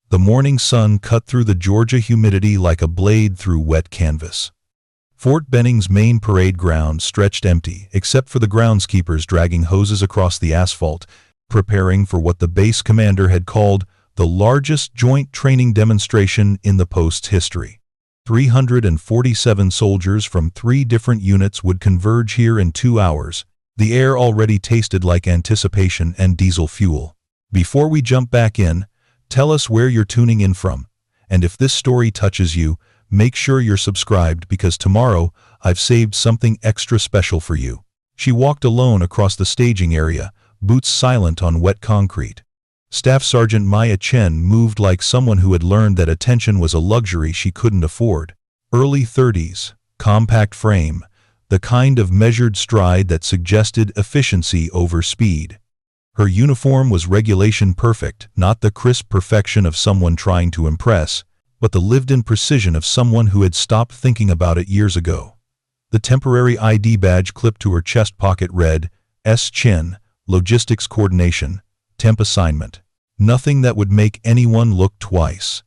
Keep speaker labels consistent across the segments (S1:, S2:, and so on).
S1: The morning sun cut through the Georgia humidity like a blade through wet canvas. Fort Benning's main parade ground stretched empty, except for the groundskeepers dragging hoses across the asphalt, preparing for what the base commander had called the largest joint training demonstration in the post's history. 347 soldiers from 3 different units would converge here in 2 hours. The air already tasted like anticipation and diesel fuel. Before we jump back in, tell us where you're tuning in from. And if this story touches you, make sure you're subscribed because tomorrow I've saved something extra special for you. She walked alone across the staging area, boots silent on wet concrete. Staff Sergeant Maya Chen moved like someone who had learned that attention was a luxury she couldn't afford. Early 30s, compact frame, the kind of measured stride that suggested efficiency over speed. Her uniform was regulation perfect, not the crisp perfection of someone trying to impress, but the lived-in precision of someone who had stopped thinking about it years ago. The temporary ID badge clipped to her chest pocket read, S. Chen, Logistics Coordination, Temp Assignment. Nothing that would make anyone look twice.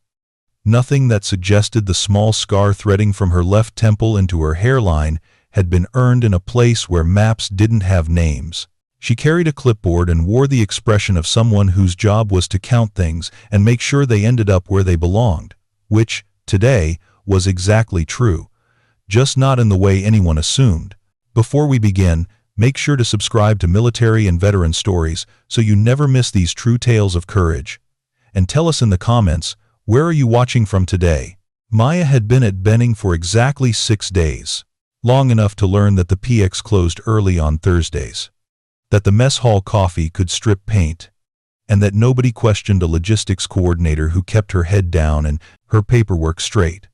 S1: Nothing that suggested the small scar threading from her left temple into her hairline had been earned in a place where maps didn't have names. She carried a clipboard and wore the expression of someone whose job was to count things and make sure they ended up where they belonged, which, today, was exactly true, just not in the way anyone assumed. Before we begin, make sure to subscribe to Military and Veteran Stories so you never miss these true tales of courage. And tell us in the comments, where are you watching from today? Maya had been at Benning for exactly 6 days, long enough to learn that the PX closed early on Thursdays, that the mess hall coffee could strip paint, and that nobody questioned a logistics coordinator who kept her head down and her paperwork straight.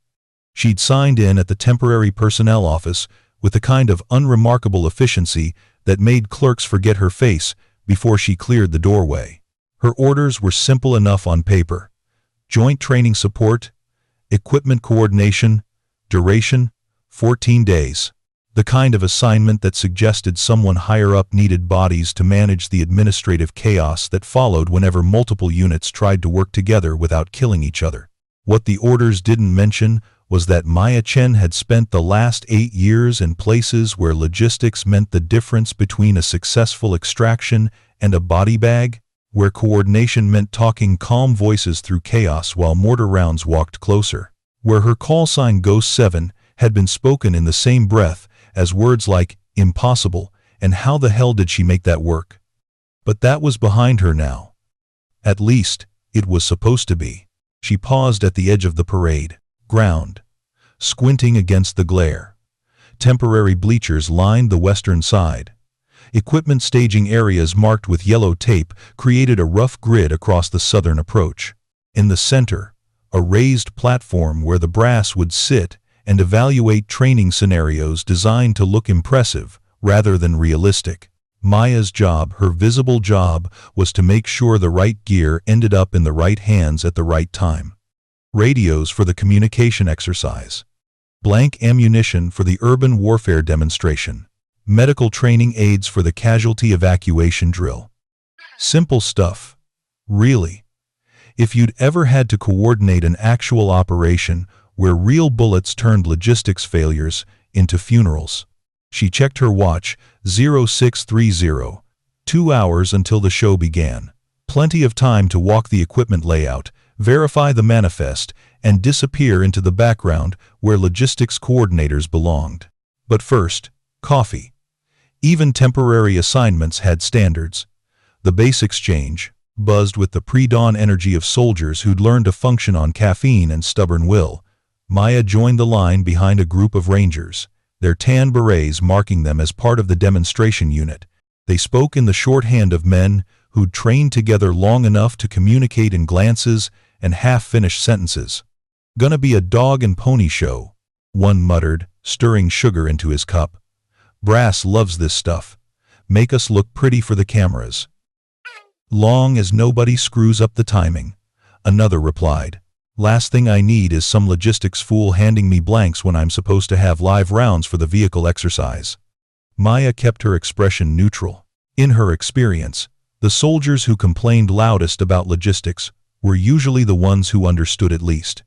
S1: She'd signed in at the temporary personnel office with the kind of unremarkable efficiency that made clerks forget her face before she cleared the doorway. Her orders were simple enough on paper. Joint training support, equipment coordination, duration, 14 days. The kind of assignment that suggested someone higher up needed bodies to manage the administrative chaos that followed whenever multiple units tried to work together without killing each other. What the orders didn't mention was that Maya Chen had spent the last 8 years in places where logistics meant the difference between a successful extraction and a body bag, where coordination meant talking calm voices through chaos while mortar rounds walked closer, where her call sign Ghost 7 had been spoken in the same breath as words like impossible and how the hell did she make that work. But that was behind her now. At least, it was supposed to be. She paused at the edge of the parade ground, squinting against the glare. Temporary bleachers lined the western side. Equipment staging areas marked with yellow tape created a rough grid across the southern approach. In the center, a raised platform where the brass would sit and evaluate training scenarios designed to look impressive rather than realistic. Maya's job, her visible job, was to make sure the right gear ended up in the right hands at the right time. Radios for the communication exercise. Blank ammunition for the urban warfare demonstration. Medical training aids for the casualty evacuation drill. Simple stuff. Really. If you'd ever had to coordinate an actual operation where real bullets turned logistics failures into funerals. She checked her watch, 0630, 2 hours until the show began. Plenty of time to walk the equipment layout, verify the manifest, and disappear into the background where logistics coordinators belonged. But first, coffee. Even temporary assignments had standards. The base exchange buzzed with the pre-dawn energy of soldiers who'd learned to function on caffeine and stubborn will. Maya joined the line behind a group of rangers, their tan berets marking them as part of the demonstration unit. They spoke in the shorthand of men who'd trained together long enough to communicate in glances and half-finished sentences. "Gonna be a dog and pony show," one muttered, stirring sugar into his cup. "Brass loves this stuff. Make us look pretty for the cameras. Long as nobody screws up the timing," another replied. "Last thing I need is some logistics fool handing me blanks when I'm supposed to have live rounds for the vehicle exercise." Maya kept her expression neutral. In her experience, the soldiers who complained loudest about logistics were usually the ones who understood it least.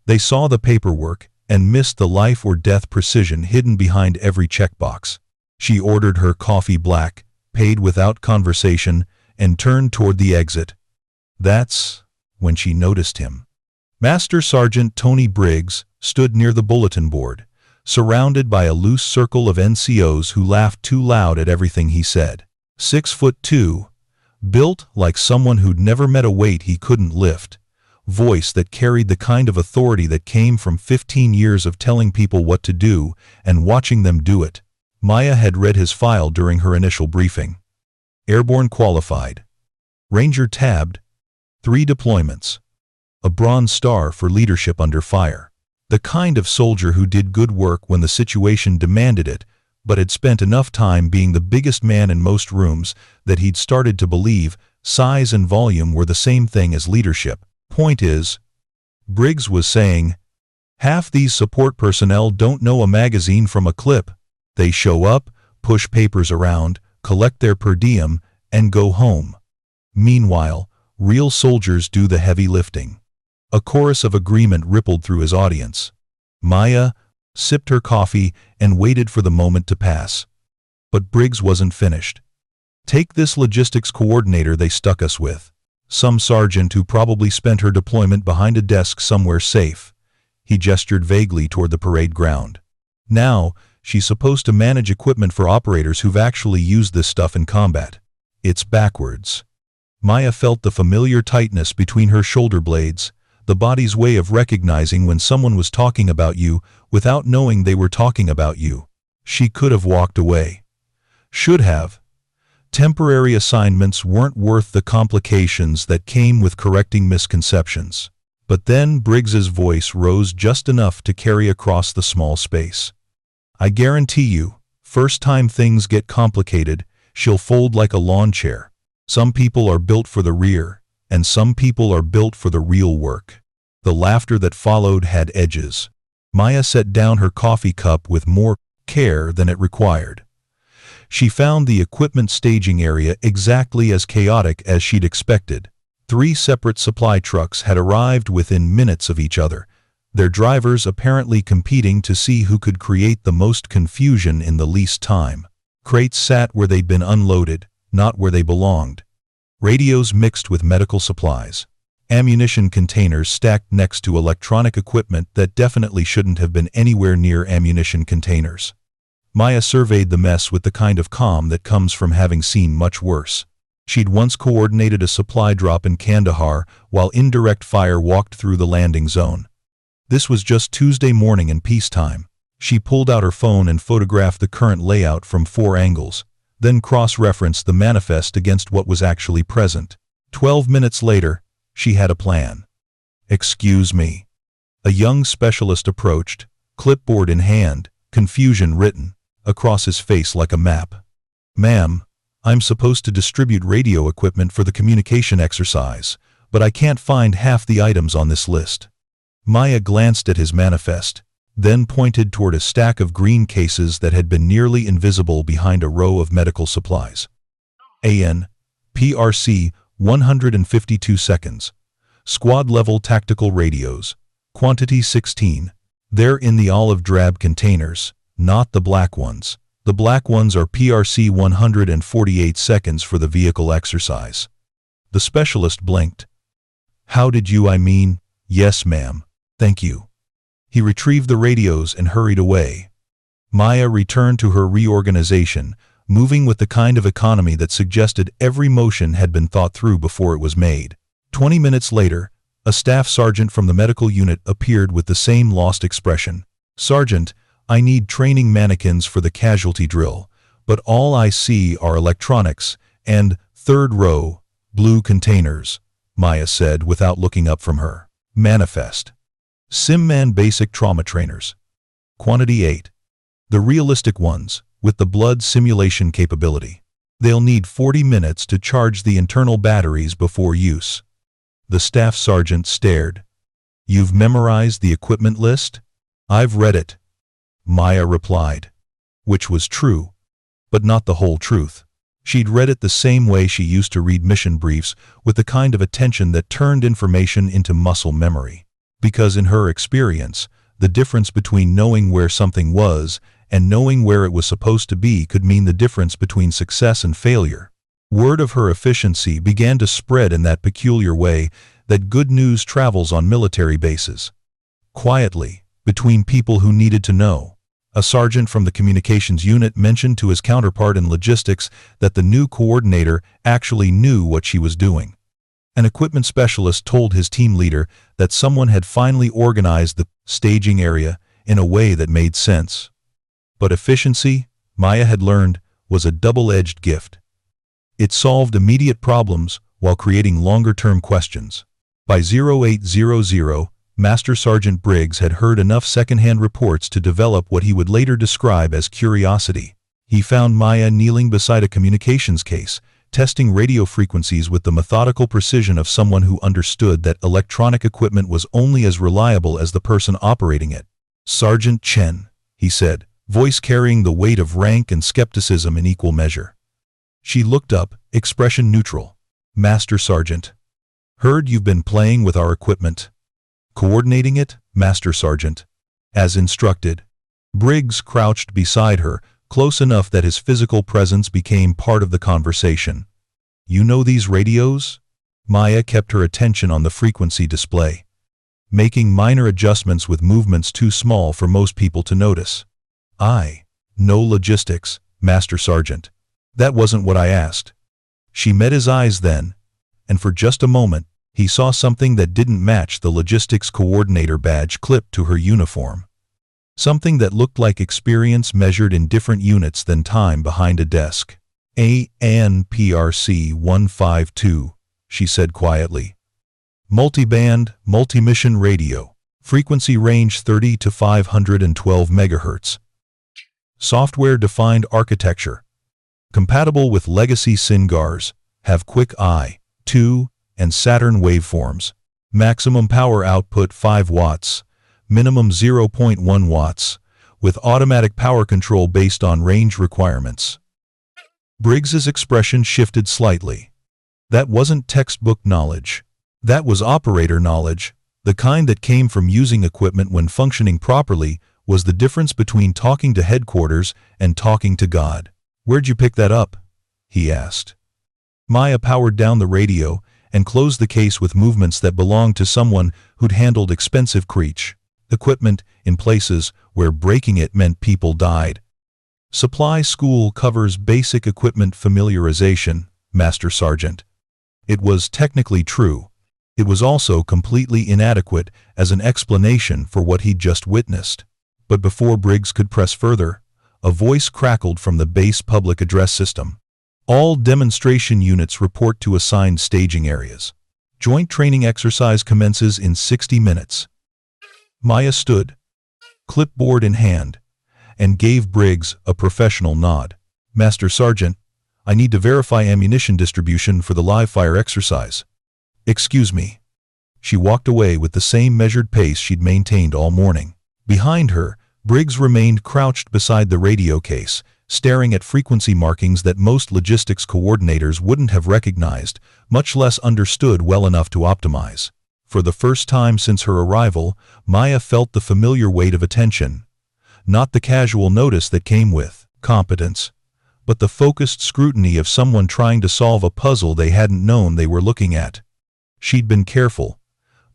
S1: They saw the paperwork and missed the life-or-death precision hidden behind every checkbox. She ordered her coffee black, paid without conversation, and turned toward the exit. That's when she noticed him. Master Sergeant Tony Briggs stood near the bulletin board, surrounded by a loose circle of NCOs who laughed too loud at everything he said. 6'2", built like someone who'd never met a weight he couldn't lift, voice that carried the kind of authority that came from 15 years of telling people what to do and watching them do it. Maya had read his file during her initial briefing. Airborne qualified. Ranger tabbed. 3 deployments. A Bronze Star for leadership under fire. The kind of soldier who did good work when the situation demanded it, but had spent enough time being the biggest man in most rooms that he'd started to believe size and volume were the same thing as leadership. Point is, Briggs was saying, half these support personnel don't know a magazine from a clip. They show up, push papers around, collect their per diem, and go home. Meanwhile, real soldiers do the heavy lifting. A chorus of agreement rippled through his audience. Maya sipped her coffee and waited for the moment to pass. But Briggs wasn't finished. Take this logistics coordinator they stuck us with. Some sergeant who probably spent her deployment behind a desk somewhere safe. He gestured vaguely toward the parade ground. Now, she's supposed to manage equipment for operators who've actually used this stuff in combat. It's backwards. Maya felt the familiar tightness between her shoulder blades, the body's way of recognizing when someone was talking about you without knowing they were talking about you. She could have walked away. Should have. Temporary assignments weren't worth the complications that came with correcting misconceptions. But then Briggs's voice rose just enough to carry across the small space. I guarantee you, first time things get complicated, she'll fold like a lawn chair. Some people are built for the rear, and some people are built for the real work. The laughter that followed had edges. Maya set down her coffee cup with more care than it required. She found the equipment staging area exactly as chaotic as she'd expected. 3 separate supply trucks had arrived within minutes of each other, their drivers apparently competing to see who could create the most confusion in the least time. Crates sat where they'd been unloaded, not where they belonged. Radios mixed with medical supplies. Ammunition containers stacked next to electronic equipment that definitely shouldn't have been anywhere near ammunition containers. Maya surveyed the mess with the kind of calm that comes from having seen much worse. She'd once coordinated a supply drop in Kandahar while indirect fire walked through the landing zone. This was just Tuesday morning in peacetime. She pulled out her phone and photographed the current layout from 4 angles, then cross-referenced the manifest against what was actually present. 12 minutes later, she had a plan. Excuse me. A young specialist approached, clipboard in hand, confusion written across his face like a map. Ma'am, I'm supposed to distribute radio equipment for the communication exercise, but I can't find half the items on this list. Maya glanced at his manifest, then pointed toward a stack of green cases that had been nearly invisible behind a row of medical supplies. AN, PRC, 152 seconds. Squad-level tactical radios. Quantity 16. They're in the olive drab containers, not the black ones. The black ones are PRC 148 seconds for the vehicle exercise. The specialist blinked. How did you, I mean, yes ma'am, thank you. He retrieved the radios and hurried away. Maya returned to her reorganization, moving with the kind of economy that suggested every motion had been thought through before it was made. 20 minutes later, a staff sergeant from the medical unit appeared with the same lost expression. Sergeant, I need training mannequins for the casualty drill, but all I see are electronics and, 3rd row, blue containers, Maya said without looking up from her manifest. Simman basic trauma trainers. Quantity 8. The realistic ones, with the blood simulation capability. They'll need 40 minutes to charge the internal batteries before use. The staff sergeant stared. You've memorized the equipment list? I've read it. Maya replied. Which was true, but not the whole truth. She'd read it the same way she used to read mission briefs, with the kind of attention that turned information into muscle memory. Because in her experience, the difference between knowing where something was and knowing where it was supposed to be could mean the difference between success and failure. Word of her efficiency began to spread in that peculiar way that good news travels on military bases. Quietly, between people who needed to know. A sergeant from the communications unit mentioned to his counterpart in logistics that the new coordinator actually knew what she was doing. An equipment specialist told his team leader that someone had finally organized the staging area in a way that made sense. But efficiency, Maya had learned, was a double-edged gift. It solved immediate problems while creating longer-term questions. By 0800, Master Sergeant Briggs had heard enough second-hand reports to develop what he would later describe as curiosity. He found Maya kneeling beside a communications case, testing radio frequencies with the methodical precision of someone who understood that electronic equipment was only as reliable as the person operating it. "Sergeant Chen," he said, voice carrying the weight of rank and skepticism in equal measure. She looked up, expression neutral. "Master Sergeant. Heard you've been playing with our equipment." "Coordinating it, Master Sergeant." As instructed. Briggs crouched beside her, close enough that his physical presence became part of the conversation. "You know these radios?" Maya kept her attention on the frequency display, making minor adjustments with movements too small for most people to notice. "No logistics, Master Sergeant. That wasn't what I asked." She met his eyes then, and for just a moment, he saw something that didn't match the logistics coordinator badge clipped to her uniform. Something that looked like experience measured in different units than time behind a desk. "ANPRC 152, she said quietly. "Multiband, multi-mission radio. Frequency range 30 to 512 MHz. Software-defined architecture. Compatible with legacy SINGARs, have quick I2 and Saturn waveforms. Maximum power output 5 watts, minimum 0.1 watts, with automatic power control based on range requirements." Briggs's expression shifted slightly. That wasn't textbook knowledge. That was operator knowledge. The kind that came from using equipment when functioning properly was the difference between talking to headquarters and talking to God. "Where'd you pick that up?" he asked. Maya powered down the radio and closed the case with movements that belonged to someone who'd handled expensive creech equipment in places where breaking it meant people died. "Supply school covers basic equipment familiarization, Master Sergeant." It was technically true. It was also completely inadequate as an explanation for what he'd just witnessed. But before Briggs could press further, a voice crackled from the base public address system. "All demonstration units report to assigned staging areas. Joint training exercise commences in 60 minutes. Maya stood, clipboard in hand, and gave Briggs a professional nod. "Master Sergeant, I need to verify ammunition distribution for the live fire exercise." "Excuse me." She walked away with the same measured pace she'd maintained all morning. Behind her, Briggs remained crouched beside the radio case, staring at frequency markings that most logistics coordinators wouldn't have recognized, much less understood well enough to optimize. For the first time since her arrival, Maya felt the familiar weight of attention. Not the casual notice that came with competence, but the focused scrutiny of someone trying to solve a puzzle they hadn't known they were looking at. She'd been careful,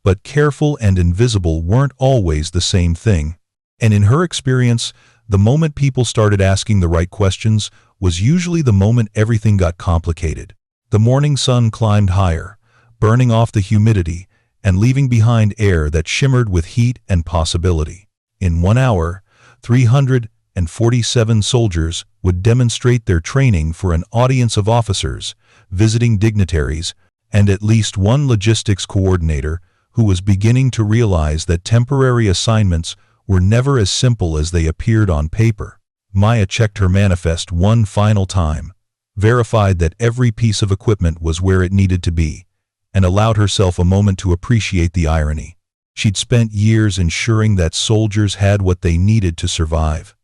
S1: but careful and invisible weren't always the same thing. And in her experience, the moment people started asking the right questions was usually the moment everything got complicated. The morning sun climbed higher, burning off the humidity and leaving behind air that shimmered with heat and possibility. In 1 hour, 347 soldiers would demonstrate their training for an audience of officers, visiting dignitaries, and at least one logistics coordinator who was beginning to realize that temporary assignments were never as simple as they appeared on paper. Maya checked her manifest one final time, verified that every piece of equipment was where it needed to be, and allowed herself a moment to appreciate the irony. She'd spent years ensuring that soldiers had what they needed to survive.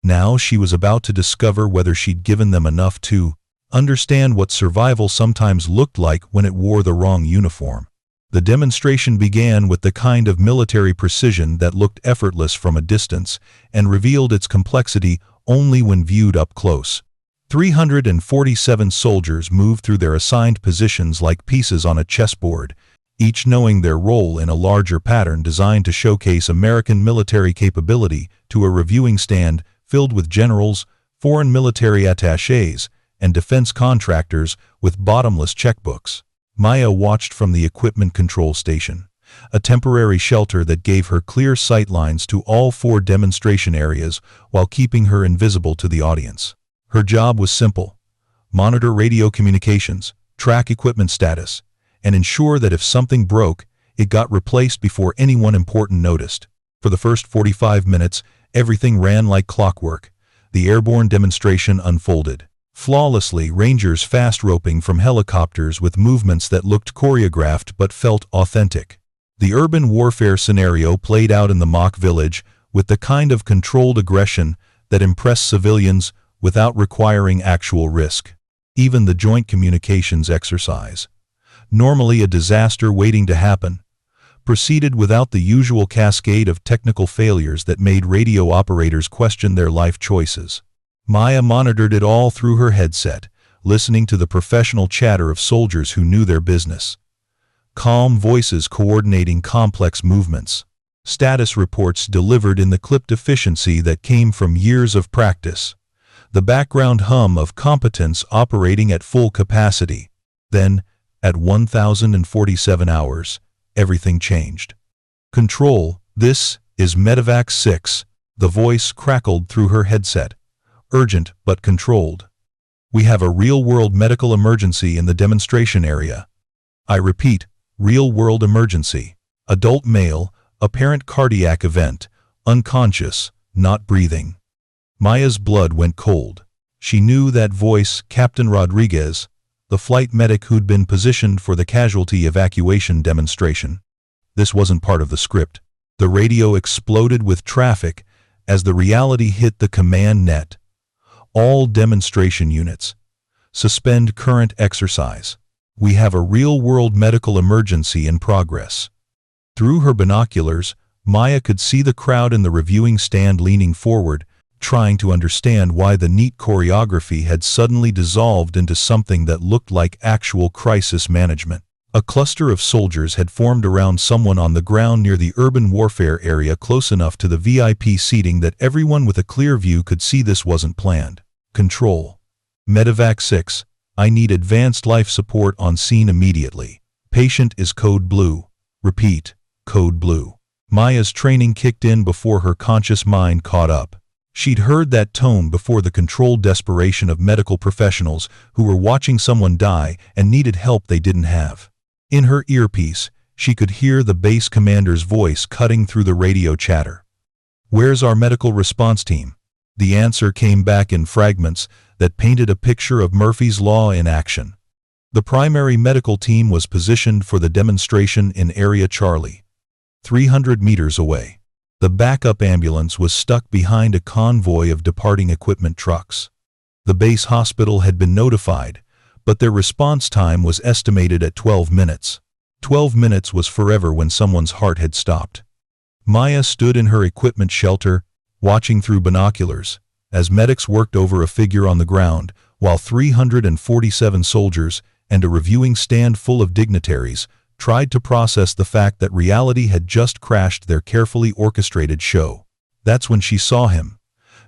S1: Now she was about to discover whether she'd given them enough to understand what survival sometimes looked like when it wore the wrong uniform. The demonstration began with the kind of military precision that looked effortless from a distance and revealed its complexity only when viewed up close. 347 soldiers moved through their assigned positions like pieces on a chessboard, each knowing their role in a larger pattern designed to showcase American military capability to a reviewing stand filled with generals, foreign military attachés, and defense contractors with bottomless checkbooks. Maya watched from the equipment control station, a temporary shelter that gave her clear sight lines to all 4 demonstration areas while keeping her invisible to the audience. Her job was simple: monitor radio communications, track equipment status, and ensure that if something broke, it got replaced before anyone important noticed. For the first 45 minutes, everything ran like clockwork. The airborne demonstration unfolded flawlessly, Rangers fast roping from helicopters with movements that looked choreographed but felt authentic. The urban warfare scenario played out in the mock village with the kind of controlled aggression that impressed civilians without requiring actual risk. Even the joint communications exercise, normally a disaster waiting to happen, proceeded without the usual cascade of technical failures that made radio operators question their life choices. Maya monitored it all through her headset, listening to the professional chatter of soldiers who knew their business. Calm voices coordinating complex movements. Status reports delivered in the clipped efficiency that came from years of practice. The background hum of competence operating at full capacity. Then, at 1047 hours, everything changed. "Control, this is Medevac 6, the voice crackled through her headset. Urgent but controlled. We have a real-world medical emergency in the demonstration area. I repeat, real-world emergency. Adult male, apparent cardiac event, unconscious, not breathing." Maya's blood went cold. She knew that voice, Captain Rodriguez, the flight medic who'd been positioned for the casualty evacuation demonstration. This wasn't part of the script. The radio exploded with traffic as the reality hit the command net. "All demonstration units, suspend current exercise. We have a real-world medical emergency in progress." Through her binoculars, Maya could see the crowd in the reviewing stand leaning forward, trying to understand why the neat choreography had suddenly dissolved into something that looked like actual crisis management. A cluster of soldiers had formed around someone on the ground near the urban warfare area, close enough to the VIP seating that everyone with a clear view could see this wasn't planned. "Control. Medevac 6, I need advanced life support on scene immediately. Patient is code blue. Repeat, code blue." Maya's training kicked in before her conscious mind caught up. She'd heard that tone before, the controlled desperation of medical professionals who were watching someone die and needed help they didn't have. In her earpiece, she could hear the base commander's voice cutting through the radio chatter. "Where's our medical response team?" The answer came back in fragments that painted a picture of Murphy's Law in action. The primary medical team was positioned for the demonstration in Area Charlie, 300 meters away. The backup ambulance was stuck behind a convoy of departing equipment trucks. The base hospital had been notified, but their response time was estimated at 12 minutes. 12 minutes was forever when someone's heart had stopped. Maya stood in her equipment shelter, watching through binoculars, as medics worked over a figure on the ground, while 347 soldiers and a reviewing stand full of dignitaries tried to process the fact that reality had just crashed their carefully orchestrated show. That's when she saw him.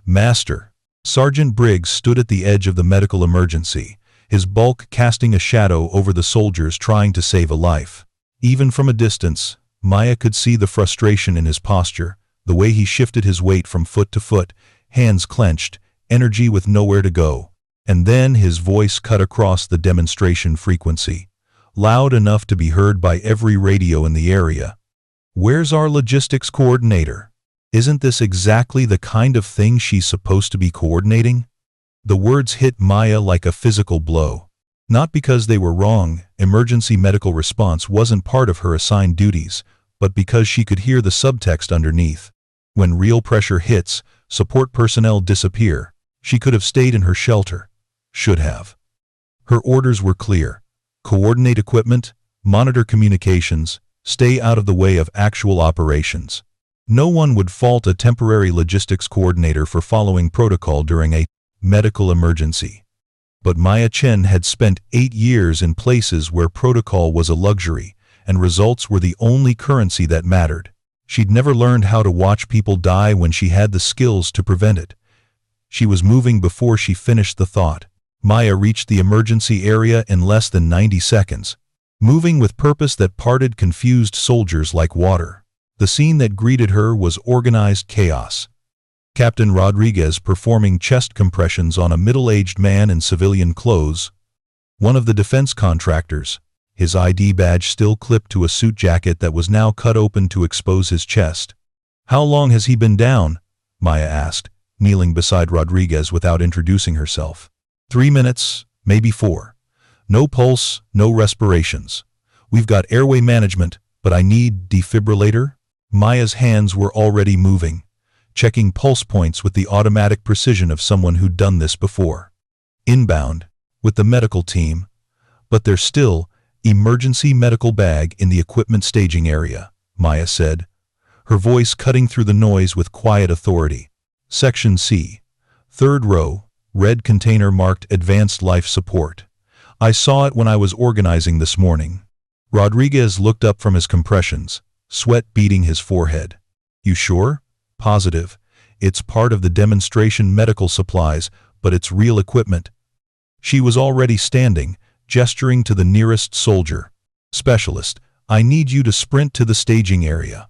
S1: Master. Sergeant Briggs stood at the edge of the medical emergency, his bulk casting a shadow over the soldiers trying to save a life. Even from a distance, Maya could see the frustration in his posture, the way he shifted his weight from foot to foot, hands clenched, energy with nowhere to go. And then his voice cut across the demonstration frequency, loud enough to be heard by every radio in the area. "Where's our logistics coordinator? Isn't this exactly the kind of thing she's supposed to be coordinating?" The words hit Maya like a physical blow. Not because they were wrong, emergency medical response wasn't part of her assigned duties, but because she could hear the subtext underneath. When real pressure hits, support personnel disappear. She could have stayed in her shelter. Should have. Her orders were clear. Coordinate equipment, monitor communications, stay out of the way of actual operations. No one would fault a temporary logistics coordinator for following protocol during a medical emergency. But Maya Chen had spent 8 years in places where protocol was a luxury, and results were the only currency that mattered. She'd never learned how to watch people die when she had the skills to prevent it. She was moving before she finished the thought. Maya reached the emergency area in less than 90 seconds, moving with purpose that parted confused soldiers like water. The scene that greeted her was organized chaos. Captain Rodriguez performing chest compressions on a middle-aged man in civilian clothes. One of the defense contractors, his ID badge still clipped to a suit jacket that was now cut open to expose his chest. "How long has he been down?" Maya asked, kneeling beside Rodriguez without introducing herself. 3 minutes, maybe 4. No pulse, no respirations. We've got airway management, but I need defibrillator. Maya's hands were already moving, checking pulse points with the automatic precision of someone who'd done this before. Inbound, with the medical team, but there's still emergency medical bag in the equipment staging area, Maya said, her voice cutting through the noise with quiet authority. Section C, 3rd row, red container marked Advanced Life Support. I saw it when I was organizing this morning. Rodriguez looked up from his compressions, sweat beading his forehead. You sure? Positive. It's part of the demonstration medical supplies, but it's real equipment. She was already standing, gesturing to the nearest soldier. Specialist, I need you to sprint to the staging area.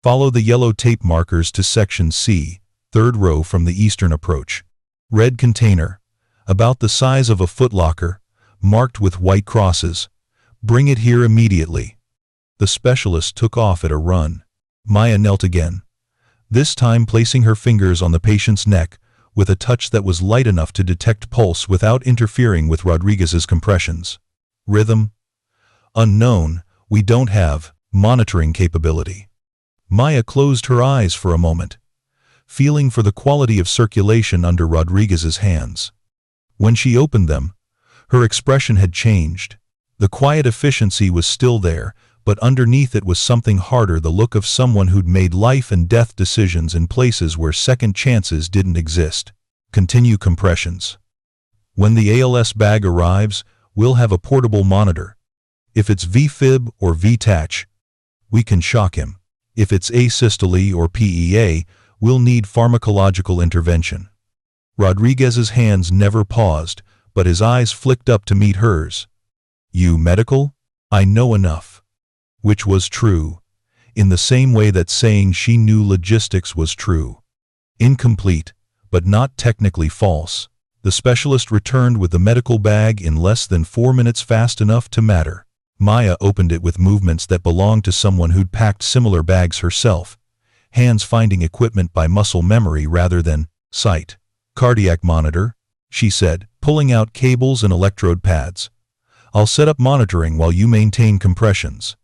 S1: Follow the yellow tape markers to Section C, 3rd row from the eastern approach. Red container, about the size of a footlocker, marked with white crosses. Bring it here immediately. The specialist took off at a run. Maya knelt again, this time placing her fingers on the patient's neck with a touch that was light enough to detect pulse without interfering with Rodriguez's compressions. Rhythm? Unknown. We don't have monitoring capability. Maya closed her eyes for a moment, feeling for the quality of circulation under Rodriguez's hands. When she opened them, her expression had changed. The quiet efficiency was still there, but underneath it was something harder, the look of someone who'd made life and death decisions in places where second chances didn't exist. Continue compressions. When the ALS bag arrives, we'll have a portable monitor. If it's VFib or VTach, we can shock him. If it's asystole or PEA, we'll need pharmacological intervention. Rodriguez's hands never paused, but his eyes flicked up to meet hers. You medical? I know enough. Which was true, in the same way that saying she knew logistics was true. Incomplete, but not technically false. The specialist returned with the medical bag in less than 4 minutes, fast enough to matter. Maya opened it with movements that belonged to someone who'd packed similar bags herself, hands finding equipment by muscle memory rather than sight. Cardiac monitor, she said, pulling out cables and electrode pads. I'll set up monitoring while you maintain compressions.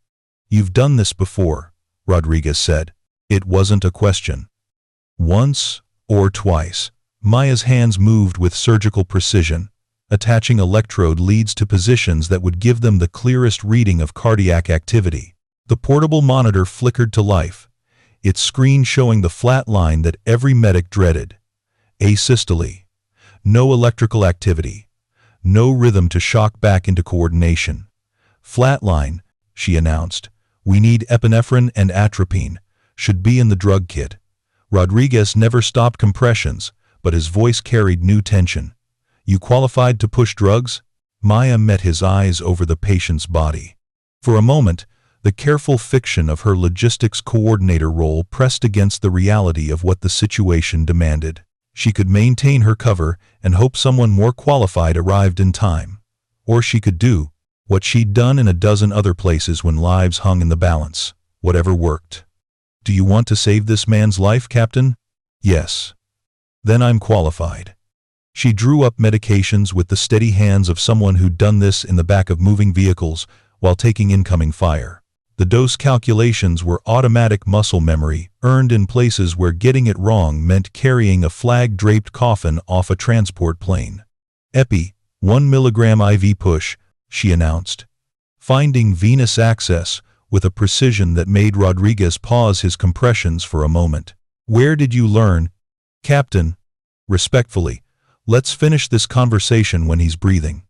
S1: You've done this before, Rodriguez said. It wasn't a question. Once or twice. Maya's hands moved with surgical precision, attaching electrode leads to positions that would give them the clearest reading of cardiac activity. The portable monitor flickered to life, its screen showing the flat line that every medic dreaded. Asystole. No electrical activity. No rhythm to shock back into coordination. Flatline, she announced. We need epinephrine and atropine. Should be in the drug kit. Rodriguez never stopped compressions, but his voice carried new tension. You qualified to push drugs? Maya met his eyes over the patient's body. For a moment, the careful fiction of her logistics coordinator role pressed against the reality of what the situation demanded. She could maintain her cover and hope someone more qualified arrived in time. Or she could do what she'd done in a dozen other places when lives hung in the balance. Whatever worked. Do you want to save this man's life, Captain? Yes. Then I'm qualified. She drew up medications with the steady hands of someone who'd done this in the back of moving vehicles while taking incoming fire. The dose calculations were automatic muscle memory, earned in places where getting it wrong meant carrying a flag-draped coffin off a transport plane. Epi, 1 milligram IV push, she announced, finding venous access with a precision that made Rodriguez pause his compressions for a moment. Where did you learn, Captain? Respectfully, let's finish this conversation when he's breathing.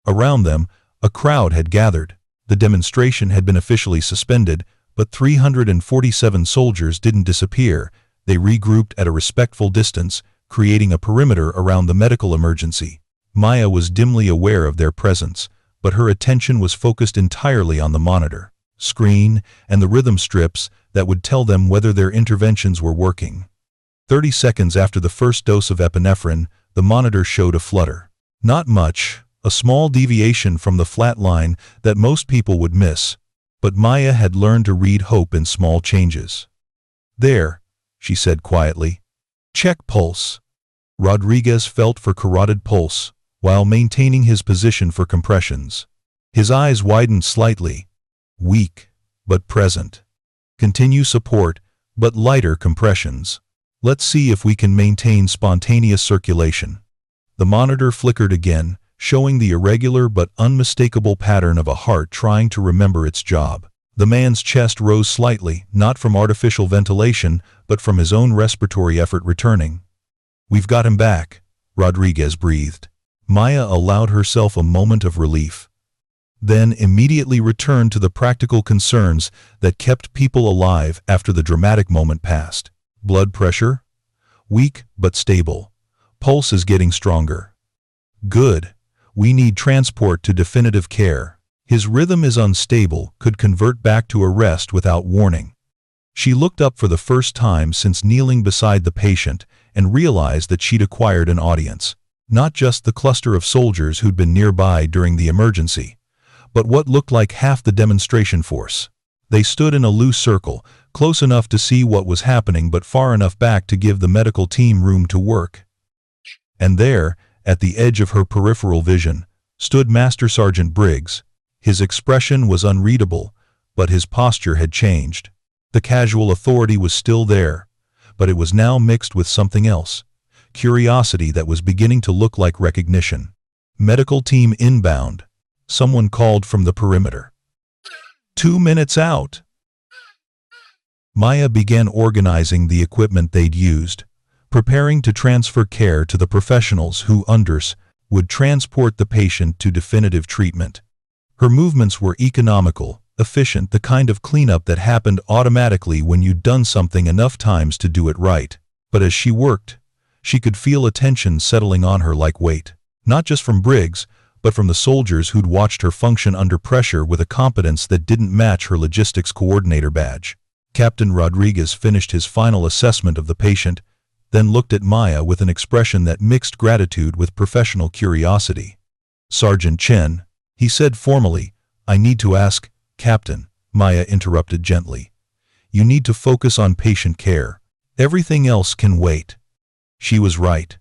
S1: Around them, a crowd had gathered. The demonstration had been officially suspended, but 347 soldiers didn't disappear. They regrouped at a respectful distance, creating a perimeter around the medical emergency. Maya was dimly aware of their presence, but her attention was focused entirely on the monitor, screen, and the rhythm strips that would tell them whether their interventions were working. 30 seconds after the first dose of epinephrine, the monitor showed a flutter. Not much, a small deviation from the flat line that most people would miss, but Maya had learned to read hope in small changes. There, she said quietly. Check pulse. Rodriguez felt for carotid pulse, while maintaining his position for compressions. His eyes widened slightly. Weak, but present. Continue support, but lighter compressions. Let's see if we can maintain spontaneous circulation. The monitor flickered again, showing the irregular but unmistakable pattern of a heart trying to remember its job. The man's chest rose slightly, not from artificial ventilation, but from his own respiratory effort returning. We've got him back, Rodriguez breathed. Maya allowed herself a moment of relief, then immediately returned to the practical concerns that kept people alive after the dramatic moment passed. Blood pressure? Weak but stable. Pulse is getting stronger. Good. We need transport to definitive care. His rhythm is unstable, could convert back to arrest without warning. She looked up for the first time since kneeling beside the patient and realized that she'd acquired an audience. Not just the cluster of soldiers who'd been nearby during the emergency, but what looked like half the demonstration force. They stood in a loose circle, close enough to see what was happening but far enough back to give the medical team room to work. And there, at the edge of her peripheral vision, stood Master Sergeant Briggs. His expression was unreadable, but his posture had changed. The casual authority was still there, but it was now mixed with something else. Curiosity that was beginning to look like recognition. Medical team inbound. Someone called from the perimeter. 2 minutes out. Maya began organizing the equipment they'd used, preparing to transfer care to the professionals who, would transport the patient to definitive treatment. Her movements were economical, efficient, the kind of cleanup that happened automatically when you'd done something enough times to do it right. But as she worked, she could feel attention settling on her like weight, not just from Briggs, but from the soldiers who'd watched her function under pressure with a competence that didn't match her logistics coordinator badge. Captain Rodriguez finished his final assessment of the patient, then looked at Maya with an expression that mixed gratitude with professional curiosity. Sergeant Chen, he said formally. I need to ask, Captain, Maya interrupted gently. You need to focus on patient care. Everything else can wait. She was right.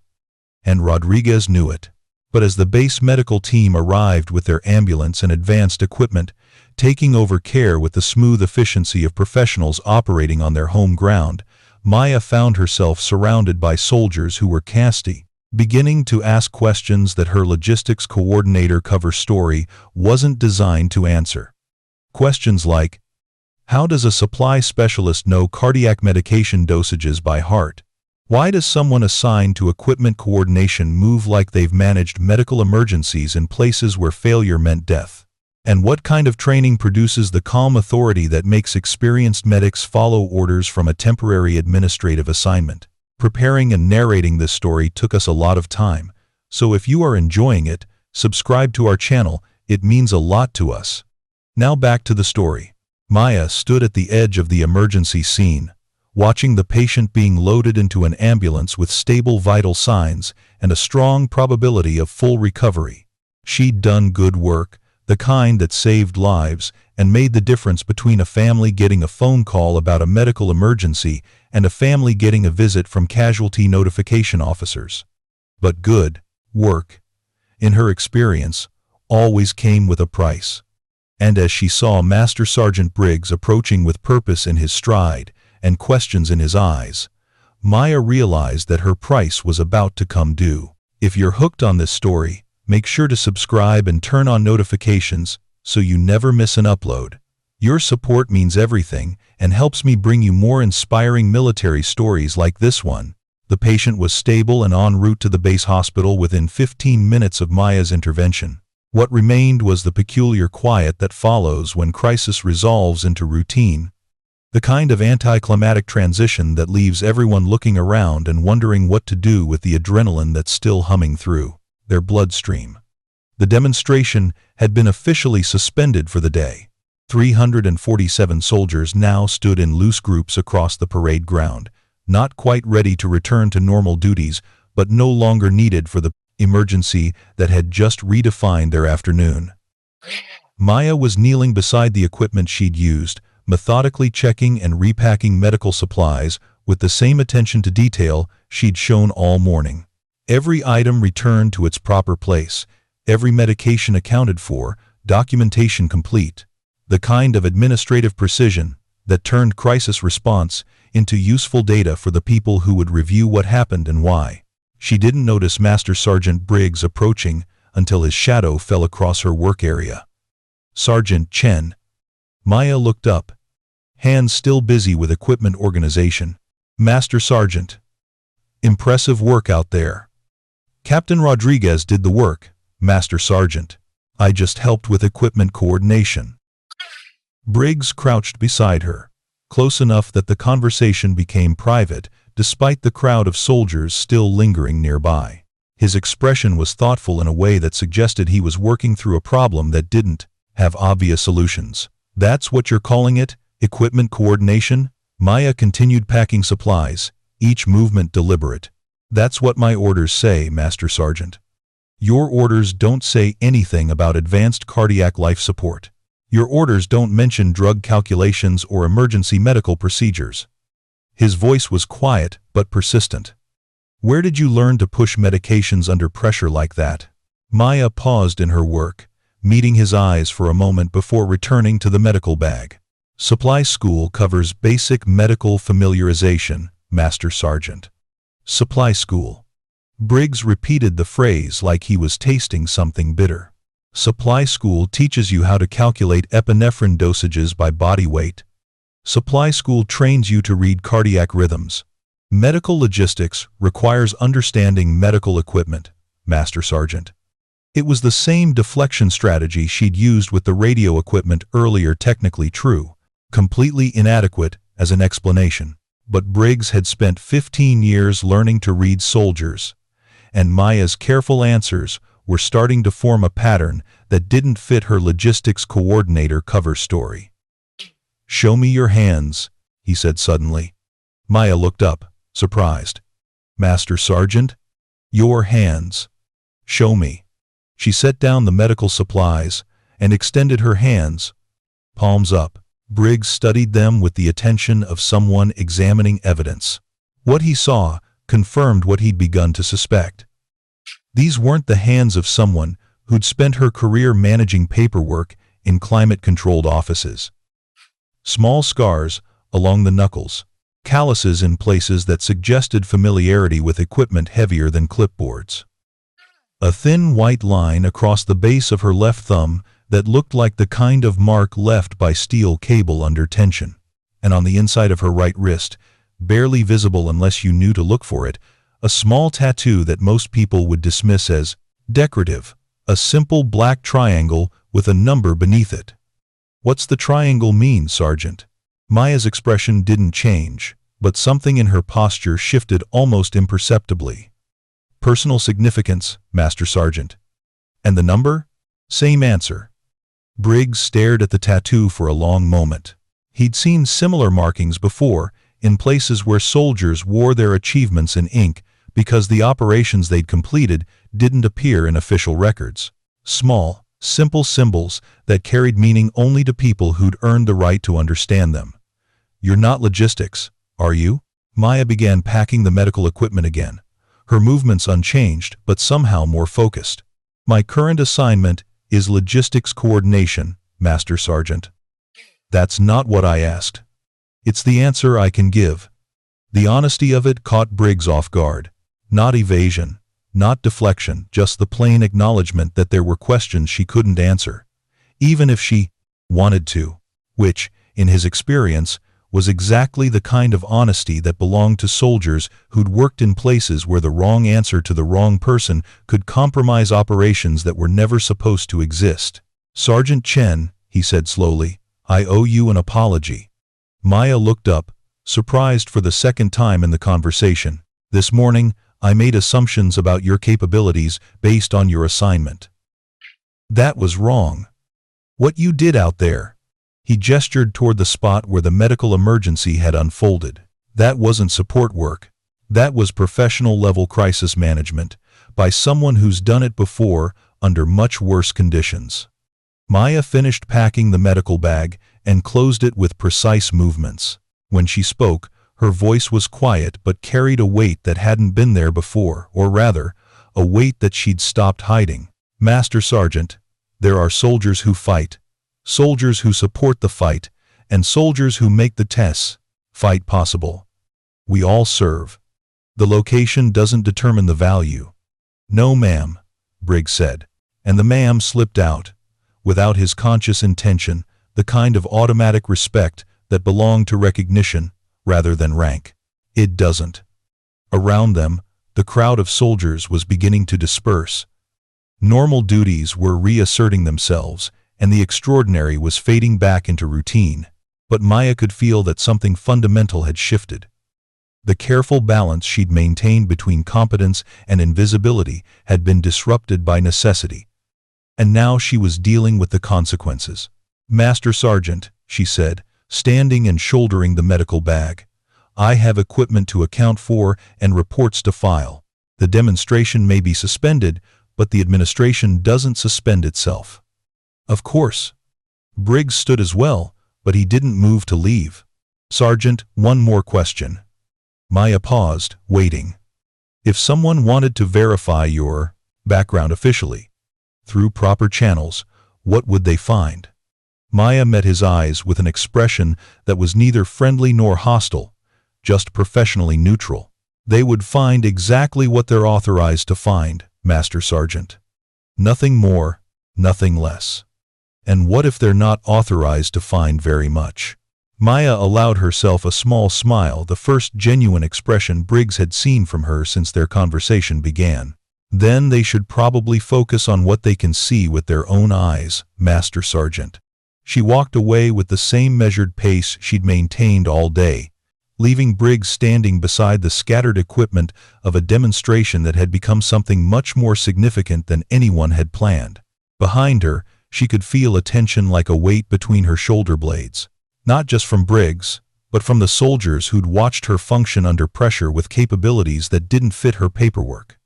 S1: And Rodriguez knew it. But as the base medical team arrived with their ambulance and advanced equipment, taking over care with the smooth efficiency of professionals operating on their home ground, Maya found herself surrounded by soldiers who were casty, beginning to ask questions that her logistics coordinator cover story wasn't designed to answer. Questions like, how does a supply specialist know cardiac medication dosages by heart? Why does someone assigned to equipment coordination move like they've managed medical emergencies in places where failure meant death? And what kind of training produces the calm authority that makes experienced medics follow orders from a temporary administrative assignment? Preparing and narrating this story took us a lot of time, so if you are enjoying it, subscribe to our channel, it means a lot to us. Now back to the story. Maya stood at the edge of the emergency scene, watching the patient being loaded into an ambulance with stable vital signs and a strong probability of full recovery. She'd done good work, the kind that saved lives and made the difference between a family getting a phone call about a medical emergency and a family getting a visit from casualty notification officers. But good work, in her experience, always came with a price. And as she saw Master Sergeant Briggs approaching with purpose in his stride and questions in his eyes, Maya realized that her price was about to come due. If you're hooked on this story, Make sure to subscribe and turn on notifications so you never miss an upload. Your support means everything and helps me bring you more inspiring military stories like this one. The patient was stable and en route to the base hospital within 15 minutes of Maya's intervention. What remained was the peculiar quiet that follows when crisis resolves into routine. The kind of anticlimactic transition that leaves everyone looking around and wondering what to do with the adrenaline that's still humming through their bloodstream. The demonstration had been officially suspended for the day. 347 soldiers now stood in loose groups across the parade ground, not quite ready to return to normal duties, but no longer needed for the emergency that had just redefined their afternoon. Maya was kneeling beside the equipment she'd used, methodically checking and repacking medical supplies with the same attention to detail she'd shown all morning. Every item returned to its proper place, every medication accounted for, documentation complete. The kind of administrative precision that turned crisis response into useful data for the people who would review what happened and why. She didn't notice Master Sergeant Briggs approaching until his shadow fell across her work area. Sergeant Chen. Maya looked up, hands still busy with equipment organization. Master Sergeant. Impressive work out there. Captain Rodriguez did the work, Master Sergeant. I just helped with equipment coordination. Briggs crouched beside her, close enough that the conversation became private, despite the crowd of soldiers still lingering nearby. His expression was thoughtful in a way that suggested he was working through a problem that didn't have obvious solutions. That's what you're calling it, equipment coordination? Maya continued packing supplies, each movement deliberate. That's what my orders say, Master Sergeant. Your orders don't say anything about advanced cardiac life support. Your orders don't mention drug calculations or emergency medical procedures. His voice was quiet but persistent. Where did you learn to push medications under pressure like that? Maya paused in her work, meeting his eyes for a moment before returning to the medical bag. Supply school covers basic medical familiarization, Master Sergeant. Supply school. Briggs repeated the phrase like he was tasting something bitter. Supply school teaches you how to calculate epinephrine dosages by body weight. Supply school trains you to read cardiac rhythms. Medical logistics requires understanding medical equipment, Master Sergeant. It was the same deflection strategy she'd used with the radio equipment earlier, technically true, completely inadequate as an explanation. But Briggs had spent 15 years learning to read soldiers, and Maya's careful answers were starting to form a pattern that didn't fit her logistics coordinator cover story. Show me your hands, he said suddenly. Maya looked up, surprised. Master Sergeant? Your hands. Show me. She set down the medical supplies and extended her hands, palms up. Briggs studied them with the attention of someone examining evidence. What he saw confirmed what he'd begun to suspect. These weren't the hands of someone who'd spent her career managing paperwork in climate-controlled offices. Small scars along the knuckles, calluses in places that suggested familiarity with equipment heavier than clipboards. A thin white line across the base of her left thumb that looked like the kind of mark left by steel cable under tension. And on the inside of her right wrist, barely visible unless you knew to look for it, a small tattoo that most people would dismiss as decorative, a simple black triangle with a number beneath it. What's the triangle mean, Sergeant? Maya's expression didn't change, but something in her posture shifted almost imperceptibly. Personal significance, Master Sergeant. And the number? Same answer. Briggs stared at the tattoo for a long moment. He'd seen similar markings before, in places where soldiers wore their achievements in ink because the operations they'd completed didn't appear in official records. Small, simple symbols that carried meaning only to people who'd earned the right to understand them. You're not logistics, are you? Maya began packing the medical equipment again, her movements unchanged but somehow more focused. My current assignment is logistics coordination, Master Sergeant. That's not what I asked. It's the answer I can give. The honesty of it caught Briggs off guard. Not evasion, Not deflection, just the plain acknowledgement that there were questions she couldn't answer, even if she wanted to, which, in his experience, was exactly the kind of honesty that belonged to soldiers who'd worked in places where the wrong answer to the wrong person could compromise operations that were never supposed to exist. "Sergeant Chen," he said slowly, "I owe you an apology." Maya looked up, surprised for the second time in the conversation. "This morning, I made assumptions about your capabilities based on your assignment. That was wrong. What you did out there." He gestured toward the spot where the medical emergency had unfolded. "That wasn't support work. That was professional-level crisis management, by someone who's done it before under much worse conditions." Maya finished packing the medical bag and closed it with precise movements. When she spoke, her voice was quiet but carried a weight that hadn't been there before, or rather, a weight that she'd stopped hiding. "Master Sergeant, there are soldiers who fight, soldiers who support the fight, and soldiers who make the fight possible. We all serve. The location doesn't determine the value." "No, ma'am," Briggs said, and the ma'am slipped out, without his conscious intention, the kind of automatic respect that belonged to recognition rather than rank. "It doesn't." Around them, the crowd of soldiers was beginning to disperse. Normal duties were reasserting themselves, and the extraordinary was fading back into routine, but Maya could feel that something fundamental had shifted. The careful balance she'd maintained between competence and invisibility had been disrupted by necessity, and now she was dealing with the consequences. "Master Sergeant," she said, standing and shouldering the medical bag, "I have equipment to account for and reports to file. The demonstration may be suspended, but the administration doesn't suspend itself." "Of course." Briggs stood as well, but he didn't move to leave. "Sergeant, one more question." Maya paused, waiting. "If someone wanted to verify your background officially, through proper channels, what would they find?" Maya met his eyes with an expression that was neither friendly nor hostile, just professionally neutral. "They would find exactly what they're authorized to find, Master Sergeant. Nothing more, nothing less." "And what if they're not authorized to find very much?" Maya allowed herself a small smile, the first genuine expression Briggs had seen from her since their conversation began. "Then they should probably focus on what they can see with their own eyes, Master Sergeant." She walked away with the same measured pace she'd maintained all day, leaving Briggs standing beside the scattered equipment of a demonstration that had become something much more significant than anyone had planned. Behind her, she could feel a tension like a weight between her shoulder blades, not just from Briggs, but from the soldiers who'd watched her function under pressure with capabilities that didn't fit her paperwork.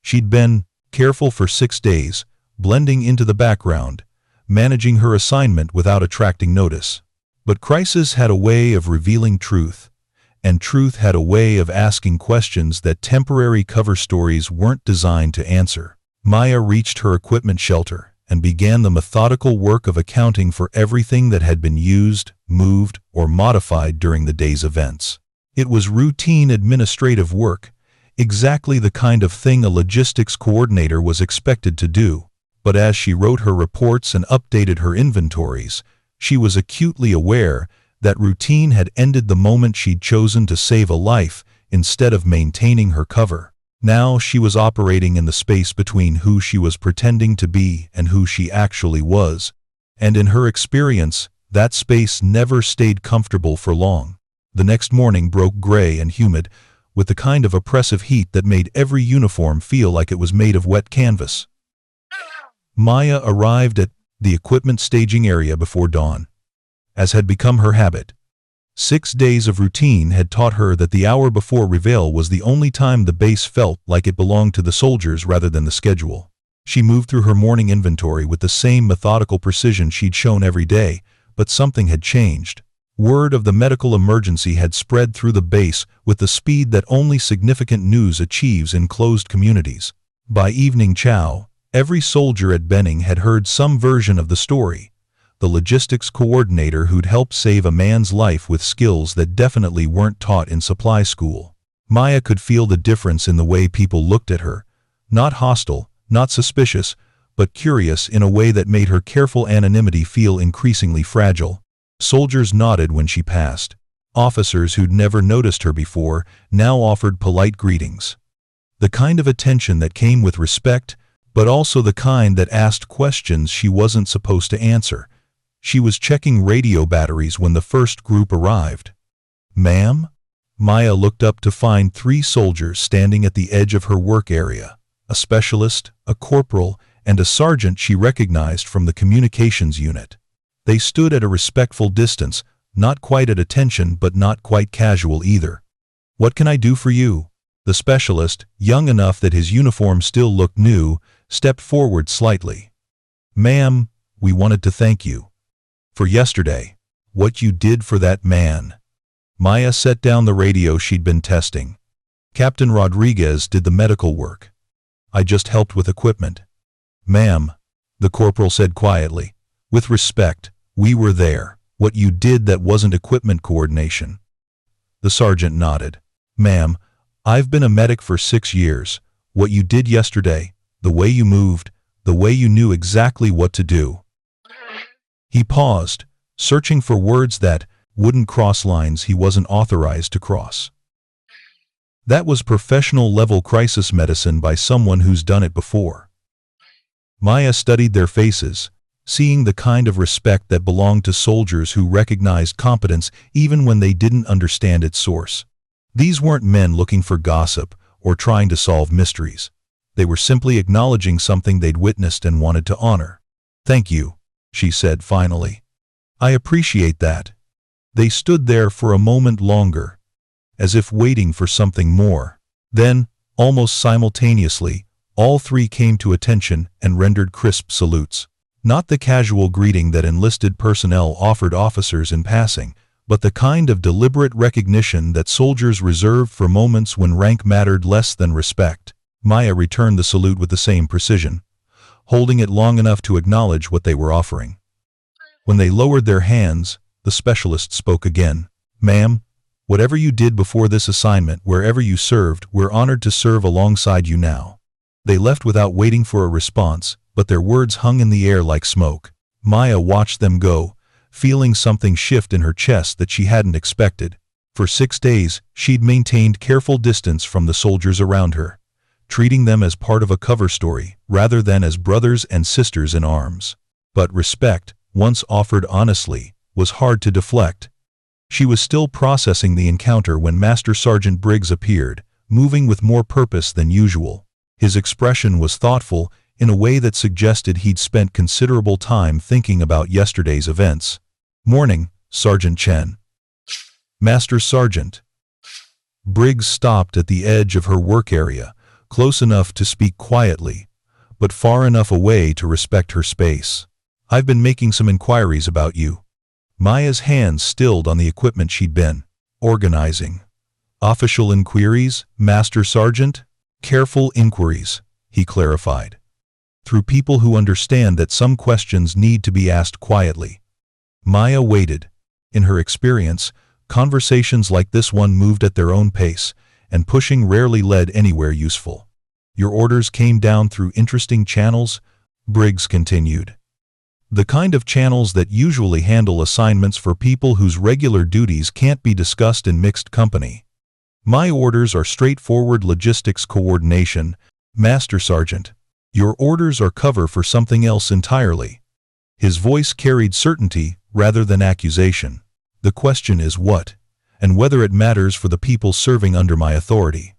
S1: She'd been careful for 6 days, blending into the background, managing her assignment without attracting notice. But crisis had a way of revealing truth, and truth had a way of asking questions that temporary cover stories weren't designed to answer. Maya reached her equipment shelter and began the methodical work of accounting for everything that had been used, moved, or modified during the day's events. It was routine administrative work, exactly the kind of thing a logistics coordinator was expected to do. But as she wrote her reports and updated her inventories, she was acutely aware that routine had ended the moment she'd chosen to save a life instead of maintaining her cover. Now she was operating in the space between who she was pretending to be and who she actually was, and in her experience, that space never stayed comfortable for long. The next morning broke gray and humid, with the kind of oppressive heat that made every uniform feel like it was made of wet canvas. Maya arrived at the equipment staging area before dawn. As had become her habit, 6 days of routine had taught her that the hour before reveal was the only time the base felt like it belonged to the soldiers rather than the schedule. She moved through her morning inventory with the same methodical precision she'd shown every day, but something had changed. Word of the medical emergency had spread through the base with the speed that only significant news achieves in closed communities. By evening chow, every soldier at Benning had heard some version of the story. The logistics coordinator who'd helped save a man's life with skills that definitely weren't taught in supply school. Maya could feel the difference in the way people looked at her, Not hostile, not suspicious, but curious in a way that made her careful anonymity feel increasingly fragile. Soldiers nodded when she passed. Officers who'd never noticed her before now offered polite greetings. The kind of attention that came with respect, but also the kind that asked questions she wasn't supposed to answer. She was checking radio batteries when the first group arrived. "Ma'am?" Maya looked up to find 3 soldiers standing at the edge of her work area, a specialist, a corporal, and a sergeant she recognized from the communications unit. They stood at a respectful distance, not quite at attention but not quite casual either. "What can I do for you?" The specialist, young enough that his uniform still looked new, stepped forward slightly. "Ma'am, we wanted to thank you for yesterday. What you did for that man." Maya set down the radio she'd been testing. "Captain Rodriguez did the medical work. I just helped with equipment." "Ma'am," the corporal said quietly, "with respect, we were there. What you did that wasn't equipment coordination." The sergeant nodded. "Ma'am, I've been a medic for 6 years. What you did yesterday, the way you moved, the way you knew exactly what to do." He paused, searching for words that wouldn't cross lines he wasn't authorized to cross. That was professional-level crisis medicine by someone who's done it before. Maya studied their faces, seeing the kind of respect that belonged to soldiers who recognized competence even when they didn't understand its source. These weren't men looking for gossip or trying to solve mysteries. They were simply acknowledging something they'd witnessed and wanted to honor. "Thank you," she said finally. "I appreciate that." They stood there for a moment longer, as if waiting for something more. Then, almost simultaneously, all 3 came to attention and rendered crisp salutes. Not the casual greeting that enlisted personnel offered officers in passing, but the kind of deliberate recognition that soldiers reserved for moments when rank mattered less than respect. Maya returned the salute with the same precision, holding it long enough to acknowledge what they were offering. When they lowered their hands, the specialist spoke again. "Ma'am, whatever you did before this assignment, wherever you served, we're honored to serve alongside you now." They left without waiting for a response, but their words hung in the air like smoke. Maya watched them go, feeling something shift in her chest that she hadn't expected. For 6 days, she'd maintained careful distance from the soldiers around her, treating them as part of a cover story rather than as brothers and sisters in arms. But respect, once offered honestly, was hard to deflect. She was still processing the encounter when Master Sergeant Briggs appeared, moving with more purpose than usual. His expression was thoughtful, in a way that suggested he'd spent considerable time thinking about yesterday's events. "Morning, Sergeant Chen." "Master Sergeant." Briggs stopped at the edge of her work area, close enough to speak quietly, but far enough away to respect her space. "I've been making some inquiries about you." Maya's hands stilled on the equipment she'd been organizing. "Official inquiries, Master Sergeant?" "Careful inquiries," he clarified. "Through people who understand that some questions need to be asked quietly." Maya waited. In her experience, conversations like this one moved at their own pace, and pushing rarely led anywhere useful. "Your orders came down through interesting channels?" Briggs continued. "The kind of channels that usually handle assignments for people whose regular duties can't be discussed in mixed company. My orders are straightforward logistics coordination, Master Sergeant. Your orders are cover for something else entirely." His voice carried certainty rather than accusation. "The question is what, and whether it matters for the people serving under my authority."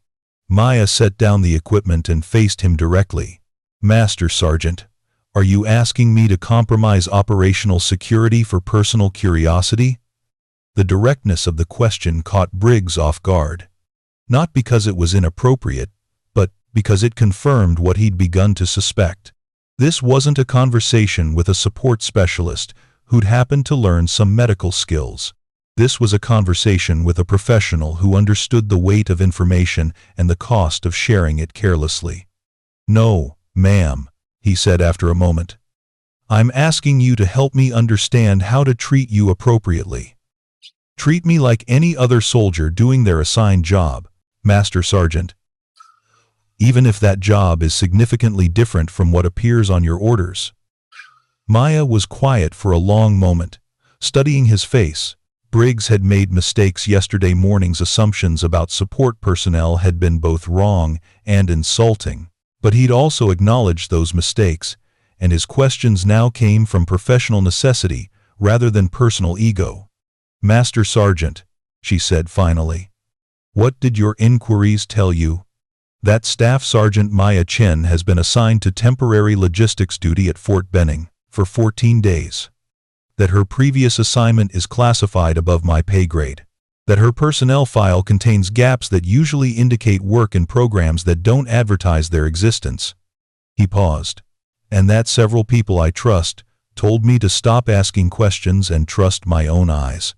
S1: Maya set down the equipment and faced him directly. "Master Sergeant, are you asking me to compromise operational security for personal curiosity?" The directness of the question caught Briggs off guard. Not because it was inappropriate, but because it confirmed what he'd begun to suspect. This wasn't a conversation with a support specialist who'd happened to learn some medical skills. This was a conversation with a professional who understood the weight of information and the cost of sharing it carelessly. "No, ma'am," he said after a moment. "I'm asking you to help me understand how to treat you appropriately. Treat me like any other soldier doing their assigned job, Master Sergeant. even if that job is significantly different from what appears on your orders. Maya was quiet for a long moment, studying his face. Briggs had made mistakes yesterday morning's assumptions about support personnel had been both wrong and insulting, but he'd also acknowledged those mistakes, and his questions now came from professional necessity rather than personal ego. "Master Sergeant," she said finally, "what did your inquiries tell you?" "That Staff Sergeant Maya Chen has been assigned to temporary logistics duty at Fort Benning for 14 days. That her previous assignment is classified above my pay grade. That her personnel file contains gaps that usually indicate work in programs that don't advertise their existence." He paused. "And that several people I trust told me to stop asking questions and trust my own eyes."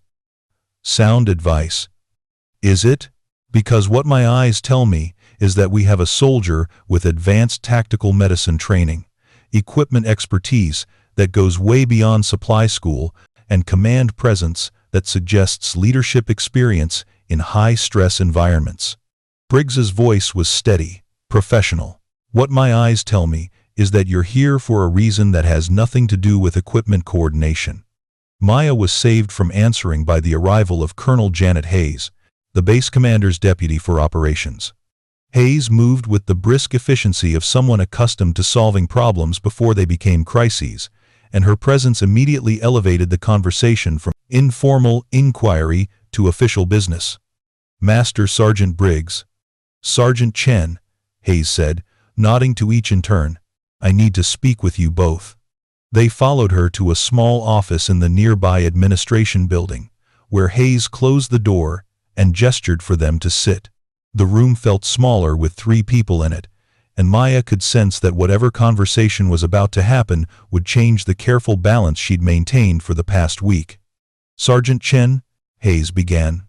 S1: Sound advice. Is it? Because what my eyes tell me is that we have a soldier with advanced tactical medicine training, equipment expertise that goes way beyond supply school, and command presence that suggests leadership experience in high-stress environments. Briggs's voice was steady, professional. "What my eyes tell me is that you're here for a reason that has nothing to do with equipment coordination." Maya was saved from answering by the arrival of Colonel Janet Hayes, the base commander's deputy for operations. Hayes moved with the brisk efficiency of someone accustomed to solving problems before they became crises, and her presence immediately elevated the conversation from informal inquiry to official business. "Master Sergeant Briggs." "Sergeant Chen," Hayes said, nodding to each in turn, "I need to speak with you both." They followed her to a small office in the nearby administration building, where Hayes closed the door and gestured for them to sit. The room felt smaller with 3 people in it, and Maya could sense that whatever conversation was about to happen would change the careful balance she'd maintained for the past week. "Sergeant Chen," Hayes began,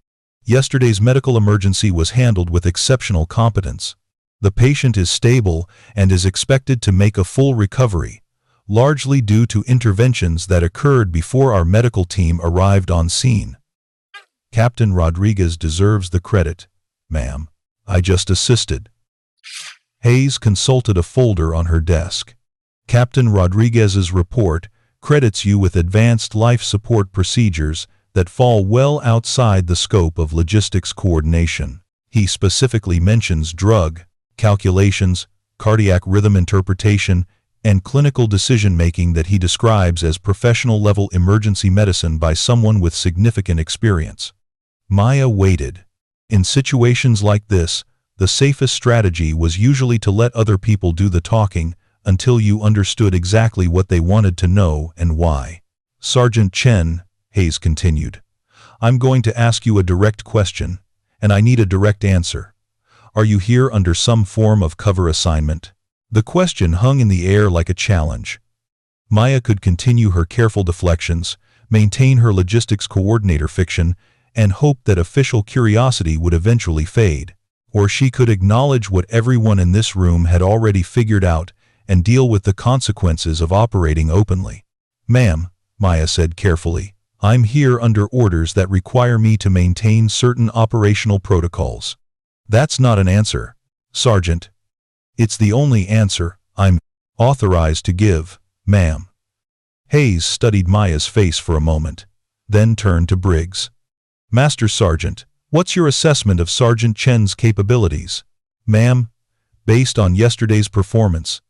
S1: "yesterday's medical emergency was handled with exceptional competence. The patient is stable and is expected to make a full recovery, largely due to interventions that occurred before our medical team arrived on scene. Captain Rodriguez deserves the credit, ma'am. I just assisted." Hayes consulted a folder on her desk. "Captain Rodriguez's report credits you with advanced life support procedures that fall well outside the scope of logistics coordination. He specifically mentions drug calculations, cardiac rhythm interpretation, and clinical decision-making that he describes as professional-level emergency medicine by someone with significant experience." Maya waited. In situations like this, the safest strategy was usually to let other people do the talking until you understood exactly what they wanted to know and why. "Sergeant Chen," Hayes continued, "I'm going to ask you a direct question, and I need a direct answer. Are you here under some form of cover assignment?" The question hung in the air like a challenge. Maya could continue her careful deflections, maintain her logistics coordinator fiction, and hope that official curiosity would eventually fade. Or she could acknowledge what everyone in this room had already figured out and deal with the consequences of operating openly. "Ma'am," Maya said carefully, "I'm here under orders that require me to maintain certain operational protocols." "That's not an answer, Sergeant." "It's the only answer I'm authorized to give, ma'am." Hayes studied Maya's face for a moment, then turned to Briggs. "Master Sergeant, what's your assessment of Sergeant Chen's capabilities?" "Ma'am, based on yesterday's performance,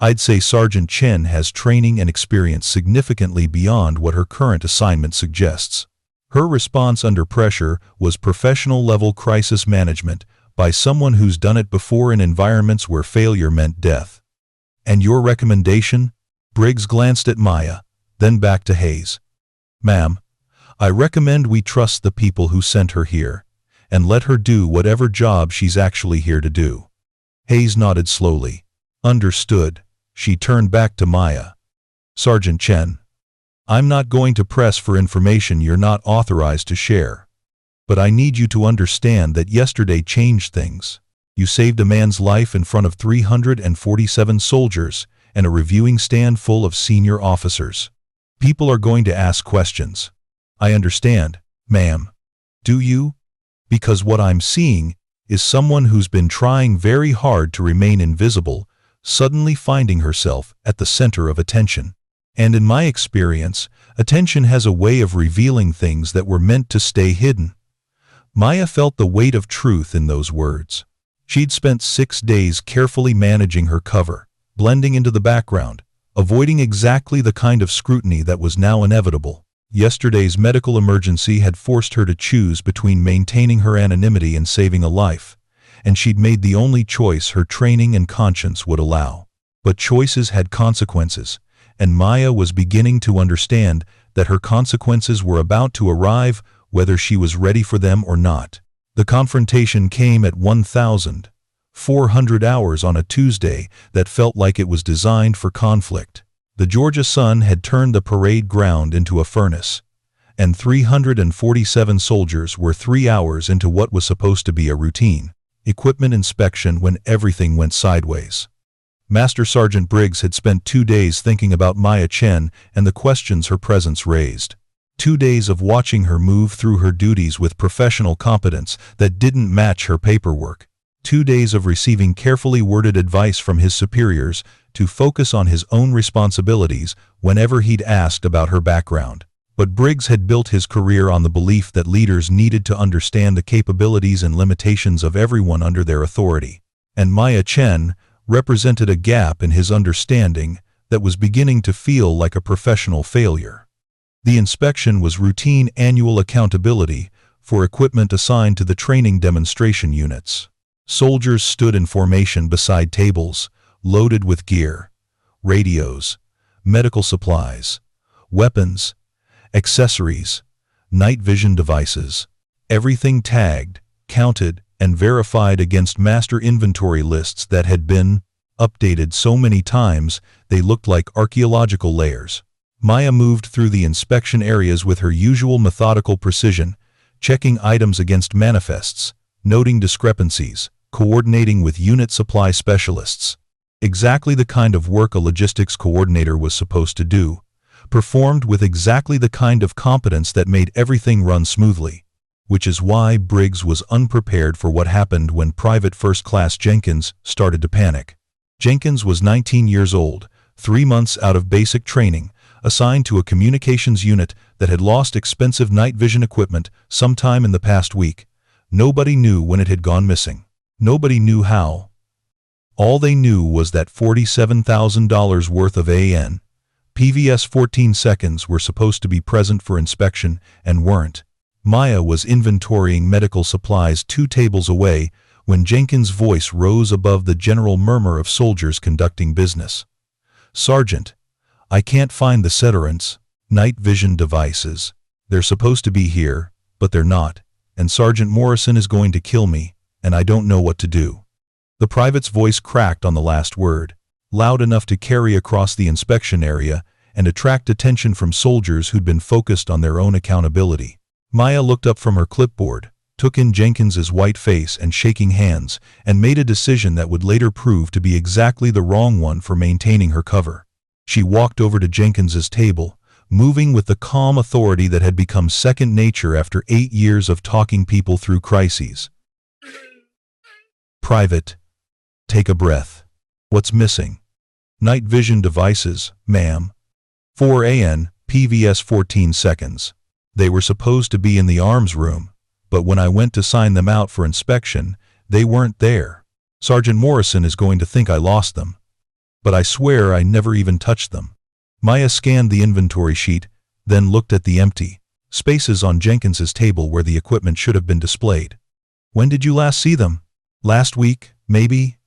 S1: I'd say Sergeant Chen has training and experience significantly beyond what her current assignment suggests. Her response under pressure was professional-level crisis management by someone who's done it before in environments where failure meant death." "And your recommendation?" Briggs glanced at Maya, then back to Hayes. "Ma'am, I recommend we trust the people who sent her here, and let her do whatever job she's actually here to do." Hayes nodded slowly. "Understood." She turned back to Maya. "Sergeant Chen, I'm not going to press for information you're not authorized to share. But I need you to understand that yesterday changed things. You saved a man's life in front of 347 soldiers and a reviewing stand full of senior officers. People are going to ask questions." "I understand, ma'am." "Do you? Because what I'm seeing is someone who's been trying very hard to remain invisible, suddenly finding herself at the center of attention. And in my experience, attention has a way of revealing things that were meant to stay hidden. Maya felt the weight of truth in those words. She'd spent 6 days carefully managing her cover, blending into the background, avoiding exactly the kind of scrutiny that was now inevitable. Yesterday's medical emergency had forced her to choose between maintaining her anonymity and saving a life, and she'd made the only choice her training and conscience would allow. But choices had consequences, and Maya was beginning to understand that her consequences were about to arrive whether she was ready for them or not. The confrontation came at 1,400 hours on a Tuesday that felt like it was designed for conflict. The Georgia sun had turned the parade ground into a furnace, and 347 soldiers were 3 hours into what was supposed to be a routine equipment inspection when everything went sideways. Master Sergeant Briggs had spent 2 days thinking about Maya Chen and the questions her presence raised. 2 days of watching her move through her duties with professional competence that didn't match her paperwork. 2 days of receiving carefully worded advice from his superiors to focus on his own responsibilities whenever he'd asked about her background. But Briggs had built his career on the belief that leaders needed to understand the capabilities and limitations of everyone under their authority. And Maya Chen represented a gap in his understanding that was beginning to feel like a professional failure. The inspection was routine annual accountability for equipment assigned to the training demonstration units. Soldiers stood in formation beside tables, loaded with gear, radios, medical supplies, weapons, accessories, night vision devices, everything tagged, counted, and verified against master inventory lists that had been updated so many times they looked like archaeological layers. Maya moved through the inspection areas with her usual methodical precision, checking items against manifests, noting discrepancies, coordinating with unit supply specialists. Exactly the kind of work a logistics coordinator was supposed to do, performed with exactly the kind of competence that made everything run smoothly. Which is why Briggs was unprepared for what happened when Private First Class Jenkins started to panic. Jenkins was 19 years old, 3 months out of basic training, assigned to a communications unit that had lost expensive night vision equipment sometime in the past week. Nobody knew when it had gone missing. Nobody knew how. All they knew was that $47,000 worth of AN, PVS 14 seconds were supposed to be present for inspection and weren't. Maya was inventorying medical supplies 2 tables away when Jenkins' voice rose above the general murmur of soldiers conducting business. "Sergeant, I can't find the Ceterants, night vision devices. They're supposed to be here, but they're not, and Sergeant Morrison is going to kill me, and I don't know what to do." The private's voice cracked on the last word, loud enough to carry across the inspection area and attract attention from soldiers who'd been focused on their own accountability. Maya looked up from her clipboard, took in Jenkins's white face and shaking hands, and made a decision that would later prove to be exactly the wrong one for maintaining her cover. She walked over to Jenkins's table, moving with the calm authority that had become second nature after 8 years of talking people through crises. "Private, take a breath. What's missing?" "Night vision devices, ma'am. 4 AN, PVS 14 seconds. They were supposed to be in the arms room, but when I went to sign them out for inspection, they weren't there. Sergeant Morrison is going to think I lost them. But I swear I never even touched them." Maya scanned the inventory sheet, then looked at the empty spaces on Jenkins's table where the equipment should have been displayed. "When did you last see them?" "Last week, maybe.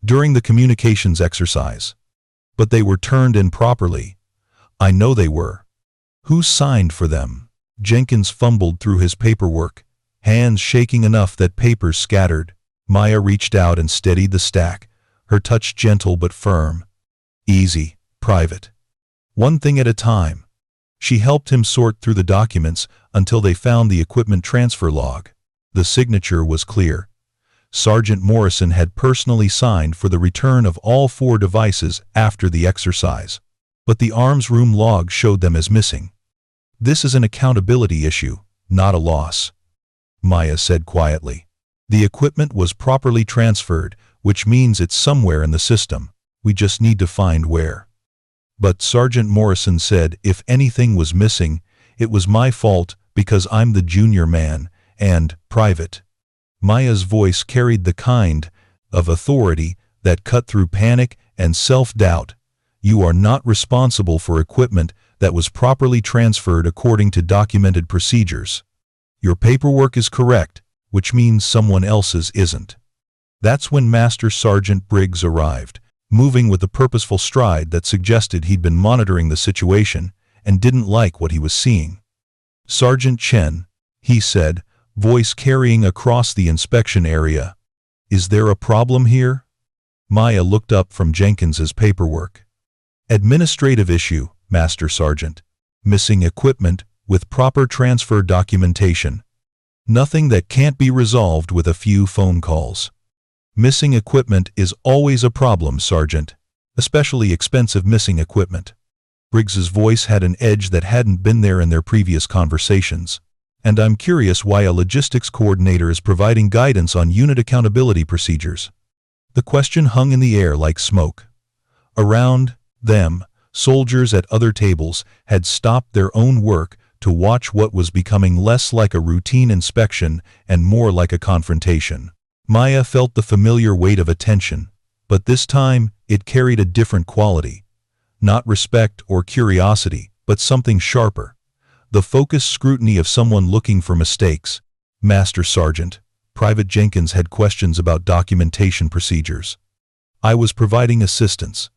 S1: During the communications exercise. But they were turned in properly. I know they were." "Who signed for them?" Jenkins fumbled through his paperwork, hands shaking enough that papers scattered. Maya reached out and steadied the stack, her touch gentle but firm. "Easy, Private. One thing at a time." She helped him sort through the documents until they found the equipment transfer log. The signature was clear. Sergeant Morrison had personally signed for the return of all 4 devices after the exercise. But the arms room log showed them as missing. "This is an accountability issue, not a loss," Maya said quietly. The equipment was properly transferred, which means it's somewhere in the system. We just need to find where. But Sergeant Morrison said if anything was missing, it was my fault because I'm the junior man and private. Maya's voice carried the kind of authority that cut through panic and self-doubt. You are not responsible for equipment that was properly transferred according to documented procedures. Your paperwork is correct, which means someone else's isn't. That's when Master Sergeant Briggs arrived, moving with a purposeful stride that suggested he'd been monitoring the situation and didn't like what he was seeing. Sergeant Chen, he said, voice carrying across the inspection area. Is there a problem here? Maya looked up from Jenkins's paperwork. Administrative issue, Master Sergeant. Missing equipment with proper transfer documentation. Nothing that can't be resolved with a few phone calls. Missing equipment is always a problem, Sergeant, especially expensive missing equipment. Briggs's voice had an edge that hadn't been there in their previous conversations. And I'm curious why a logistics coordinator is providing guidance on unit accountability procedures. The question hung in the air like smoke. Around them, soldiers at other tables had stopped their own work to watch what was becoming less like a routine inspection and more like a confrontation. Maya felt the familiar weight of attention, but this time it carried a different quality. Not respect or curiosity, but something sharper. The focused scrutiny of someone looking for mistakes. Master Sergeant, Private Jenkins had questions about documentation procedures. I was providing assistance.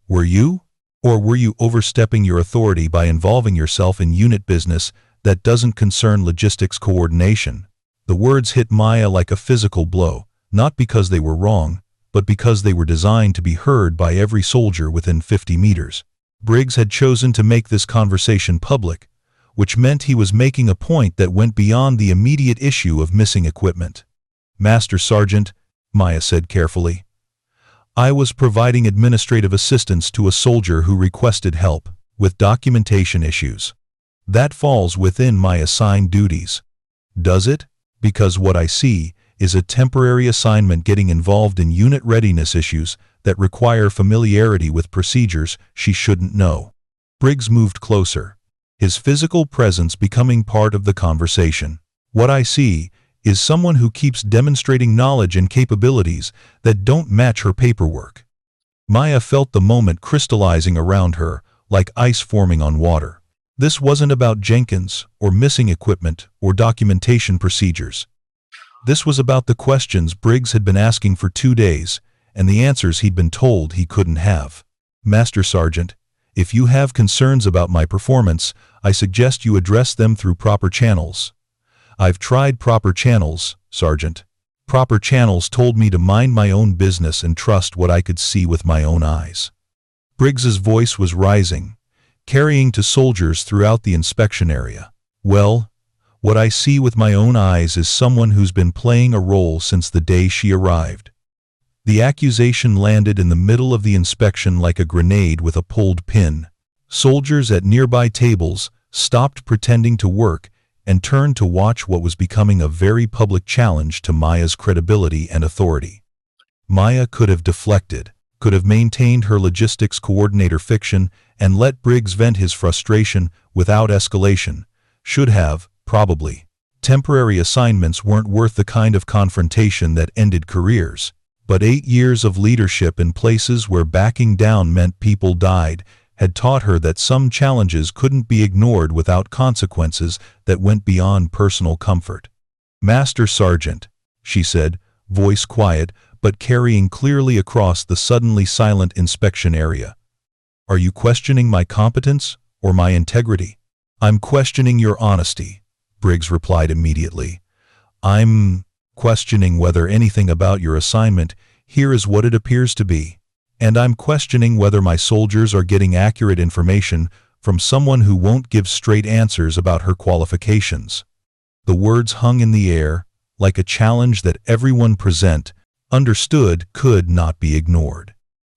S1: Were you? Or were you overstepping your authority by involving yourself in unit business that doesn't concern logistics coordination? The words hit Maya like a physical blow, not because they were wrong, but because they were designed to be heard by every soldier within 50 meters. Briggs had chosen to make this conversation public, which meant he was making a point that went beyond the immediate issue of missing equipment. Master Sergeant, Maya said carefully, I was providing administrative assistance to a soldier who requested help with documentation issues. That falls within my assigned duties. Does it? Because what I see is a temporary assignment getting involved in unit readiness issues that require familiarity with procedures she shouldn't know. Briggs moved closer, his physical presence becoming part of the conversation. What I see is someone who keeps demonstrating knowledge and capabilities that don't match her paperwork. Maya felt the moment crystallizing around her, like ice forming on water. This wasn't about Jenkins, or missing equipment, or documentation procedures. This was about the questions Briggs had been asking for 2 days, and the answers he'd been told he couldn't have. Master Sergeant, if you have concerns about my performance, I suggest you address them through proper channels. I've tried proper channels, Sergeant. Proper channels told me to mind my own business and trust what I could see with my own eyes. Briggs's voice was rising, carrying to soldiers throughout the inspection area. Well, what I see with my own eyes is someone who's been playing a role since the day she arrived. The accusation landed in the middle of the inspection like a grenade with a pulled pin. Soldiers at nearby tables stopped pretending to work and turned to watch what was becoming a very public challenge to Maya's credibility and authority. Maya could have deflected, could have maintained her logistics coordinator fiction and let Briggs vent his frustration without escalation. Should have, probably. Temporary assignments weren't worth the kind of confrontation that ended careers. But 8 years of leadership in places where backing down meant people died had taught her that some challenges couldn't be ignored without consequences that went beyond personal comfort. Master Sergeant, she said, voice quiet but carrying clearly across the suddenly silent inspection area. Are you questioning my competence or my integrity? I'm questioning your honesty, Briggs replied immediately. I'm questioning whether anything about your assignment here is what it appears to be. And I'm questioning whether my soldiers are getting accurate information from someone who won't give straight answers about her qualifications. The words hung in the air, like a challenge that everyone present understood could not be ignored.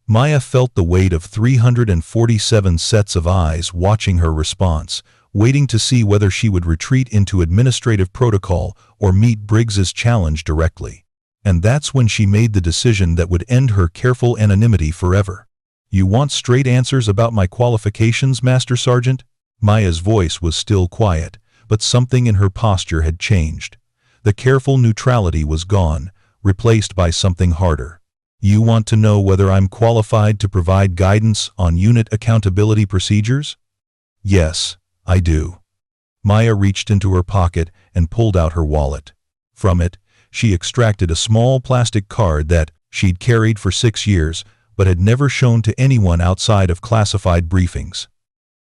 S1: Maya felt the weight of 347 sets of eyes watching her response, waiting to see whether she would retreat into administrative protocol or meet Briggs's challenge directly. And that's when she made the decision that would end her careful anonymity forever. "You want straight answers about my qualifications, Master Sergeant?" Maya's voice was still quiet, but something in her posture had changed. The careful neutrality was gone, replaced by something harder. "You want to know whether I'm qualified to provide guidance on unit accountability procedures?" "Yes, I do." Maya reached into her pocket and pulled out her wallet. From it, she extracted a small plastic card that she'd carried for 6 years, but had never shown to anyone outside of classified briefings.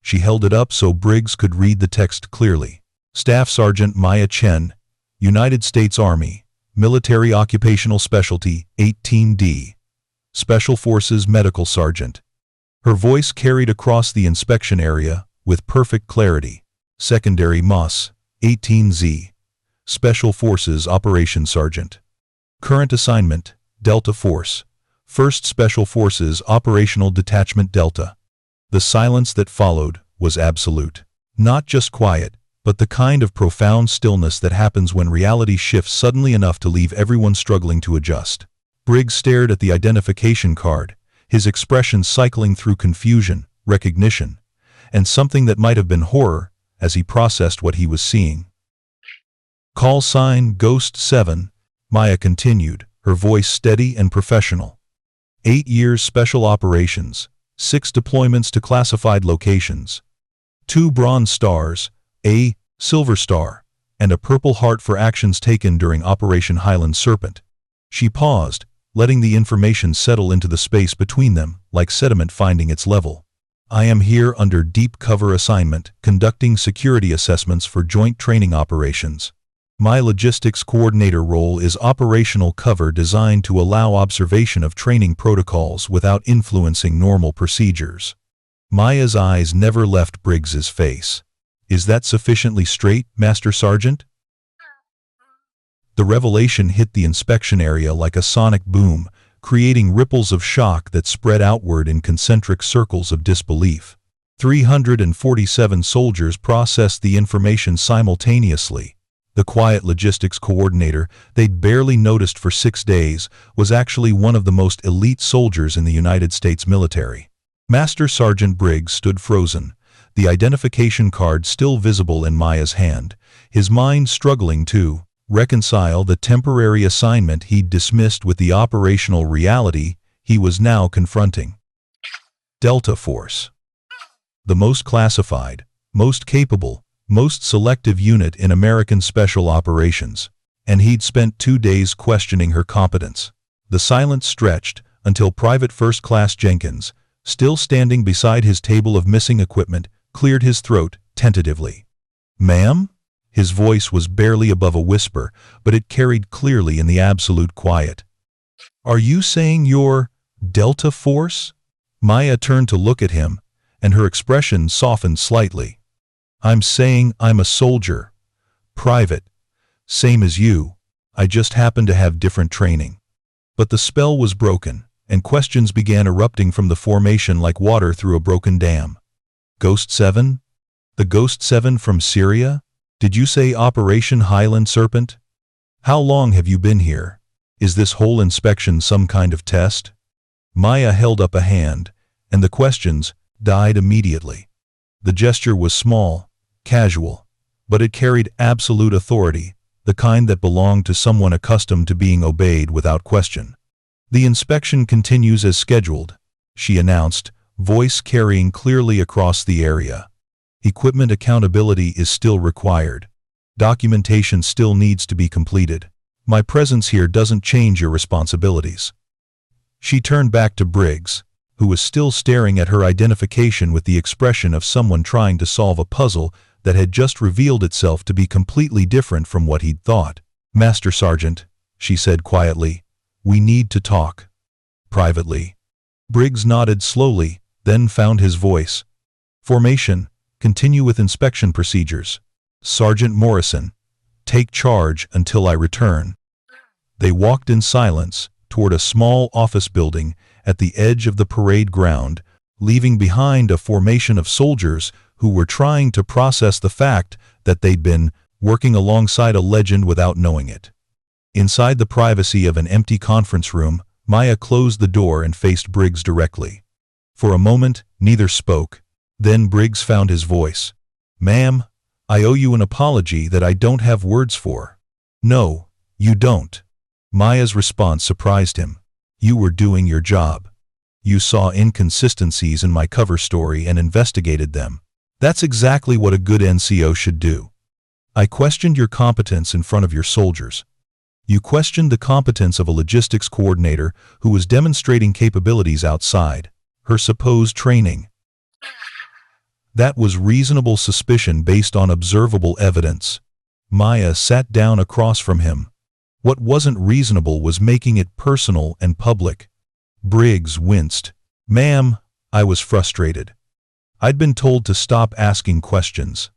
S1: She held it up so Briggs could read the text clearly. Staff Sergeant Maya Chen, United States Army, Military Occupational Specialty, 18D. Special Forces Medical Sergeant. Her voice carried across the inspection area with perfect clarity. Secondary MOS, 18Z. Special Forces Operations Sergeant. Current assignment, Delta Force. 1st Special Forces Operational Detachment Delta. The silence that followed was absolute. Not just quiet, but the kind of profound stillness that happens when reality shifts suddenly enough to leave everyone struggling to adjust. Briggs stared at the identification card, his expression cycling through confusion, recognition, and something that might have been horror as he processed what he was seeing. "Call sign Ghost 7, Maya continued, her voice steady and professional. 8 years special operations, 6 deployments to classified locations. 2 bronze stars, a silver star, and a purple heart for actions taken during Operation Highland Serpent." She paused, letting the information settle into the space between them, like sediment finding its level. "I am here under deep cover assignment, conducting security assessments for joint training operations. My logistics coordinator role is operational cover designed to allow observation of training protocols without influencing normal procedures." Maya's eyes never left Briggs's face. "Is that sufficiently straight, Master Sergeant?" The revelation hit the inspection area like a sonic boom, creating ripples of shock that spread outward in concentric circles of disbelief. 347 soldiers processed the information simultaneously. The quiet logistics coordinator they'd barely noticed for 6 days was actually one of the most elite soldiers in the United States military. Master Sergeant Briggs stood frozen, the identification card still visible in Maya's hand, his mind struggling to reconcile the temporary assignment he'd dismissed with the operational reality he was now confronting. Delta Force. The most classified, most capable, most selective unit in American Special Operations, and he'd spent 2 days questioning her competence. The silence stretched until Private First Class Jenkins, still standing beside his table of missing equipment, cleared his throat tentatively. "Ma'am?" His voice was barely above a whisper, but it carried clearly in the absolute quiet. "Are you saying you're Delta Force?" Maya turned to look at him, and her expression softened slightly. "I'm saying I'm a soldier. Private. Same as you. I just happen to have different training." But the spell was broken, and questions began erupting from the formation like water through a broken dam. "Ghost 7? The Ghost 7 from Syria? Did you say Operation Highland Serpent? How long have you been here? Is this whole inspection some kind of test?" Maya held up a hand, and the questions died immediately. The gesture was small, casual, but it carried absolute authority, the kind that belonged to someone accustomed to being obeyed without question. "The inspection continues as scheduled," she announced, voice carrying clearly across the area. "Equipment accountability is still required. Documentation still needs to be completed. My presence here doesn't change your responsibilities." She turned back to Briggs, who was still staring at her identification with the expression of someone trying to solve a puzzle that had just revealed itself to be completely different from what he'd thought. "Master Sergeant," she said quietly, "we need to talk. Privately." Briggs nodded slowly, then found his voice. "Formation, continue with inspection procedures. Sergeant Morrison, take charge until I return." They walked in silence toward a small office building at the edge of the parade ground, leaving behind a formation of soldiers who were trying to process the fact that they'd been working alongside a legend without knowing it. Inside the privacy of an empty conference room, Maya closed the door and faced Briggs directly. For a moment, neither spoke. Then Briggs found his voice. "Ma'am, I owe you an apology that I don't have words for." "No, you don't." Maya's response surprised him. "You were doing your job. You saw inconsistencies in my cover story and investigated them. That's exactly what a good NCO should do. I questioned your competence in front of your soldiers. You questioned the competence of a logistics coordinator who was demonstrating capabilities outside her supposed training. That was reasonable suspicion based on observable evidence." Maya sat down across from him. What wasn't reasonable was making it personal and public. Briggs winced. "Ma'am, I was frustrated. I'd been told to stop asking questions.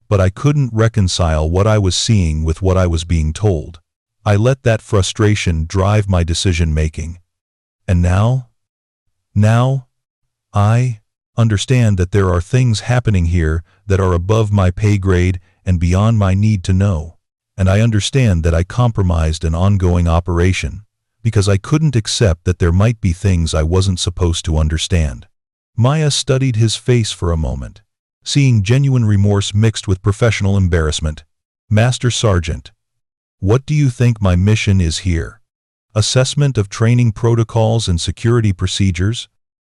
S1: But I couldn't reconcile what I was seeing with what I was being told. I let that frustration drive my decision-making. And now? I understand that there are things happening here that are above my pay grade and beyond my need to know. And I understand that I compromised an ongoing operation because I couldn't accept that there might be things I wasn't supposed to understand." Maya studied his face for a moment, seeing genuine remorse mixed with professional embarrassment. "Master Sergeant, what do you think my mission is here? Assessment of training protocols and security procedures?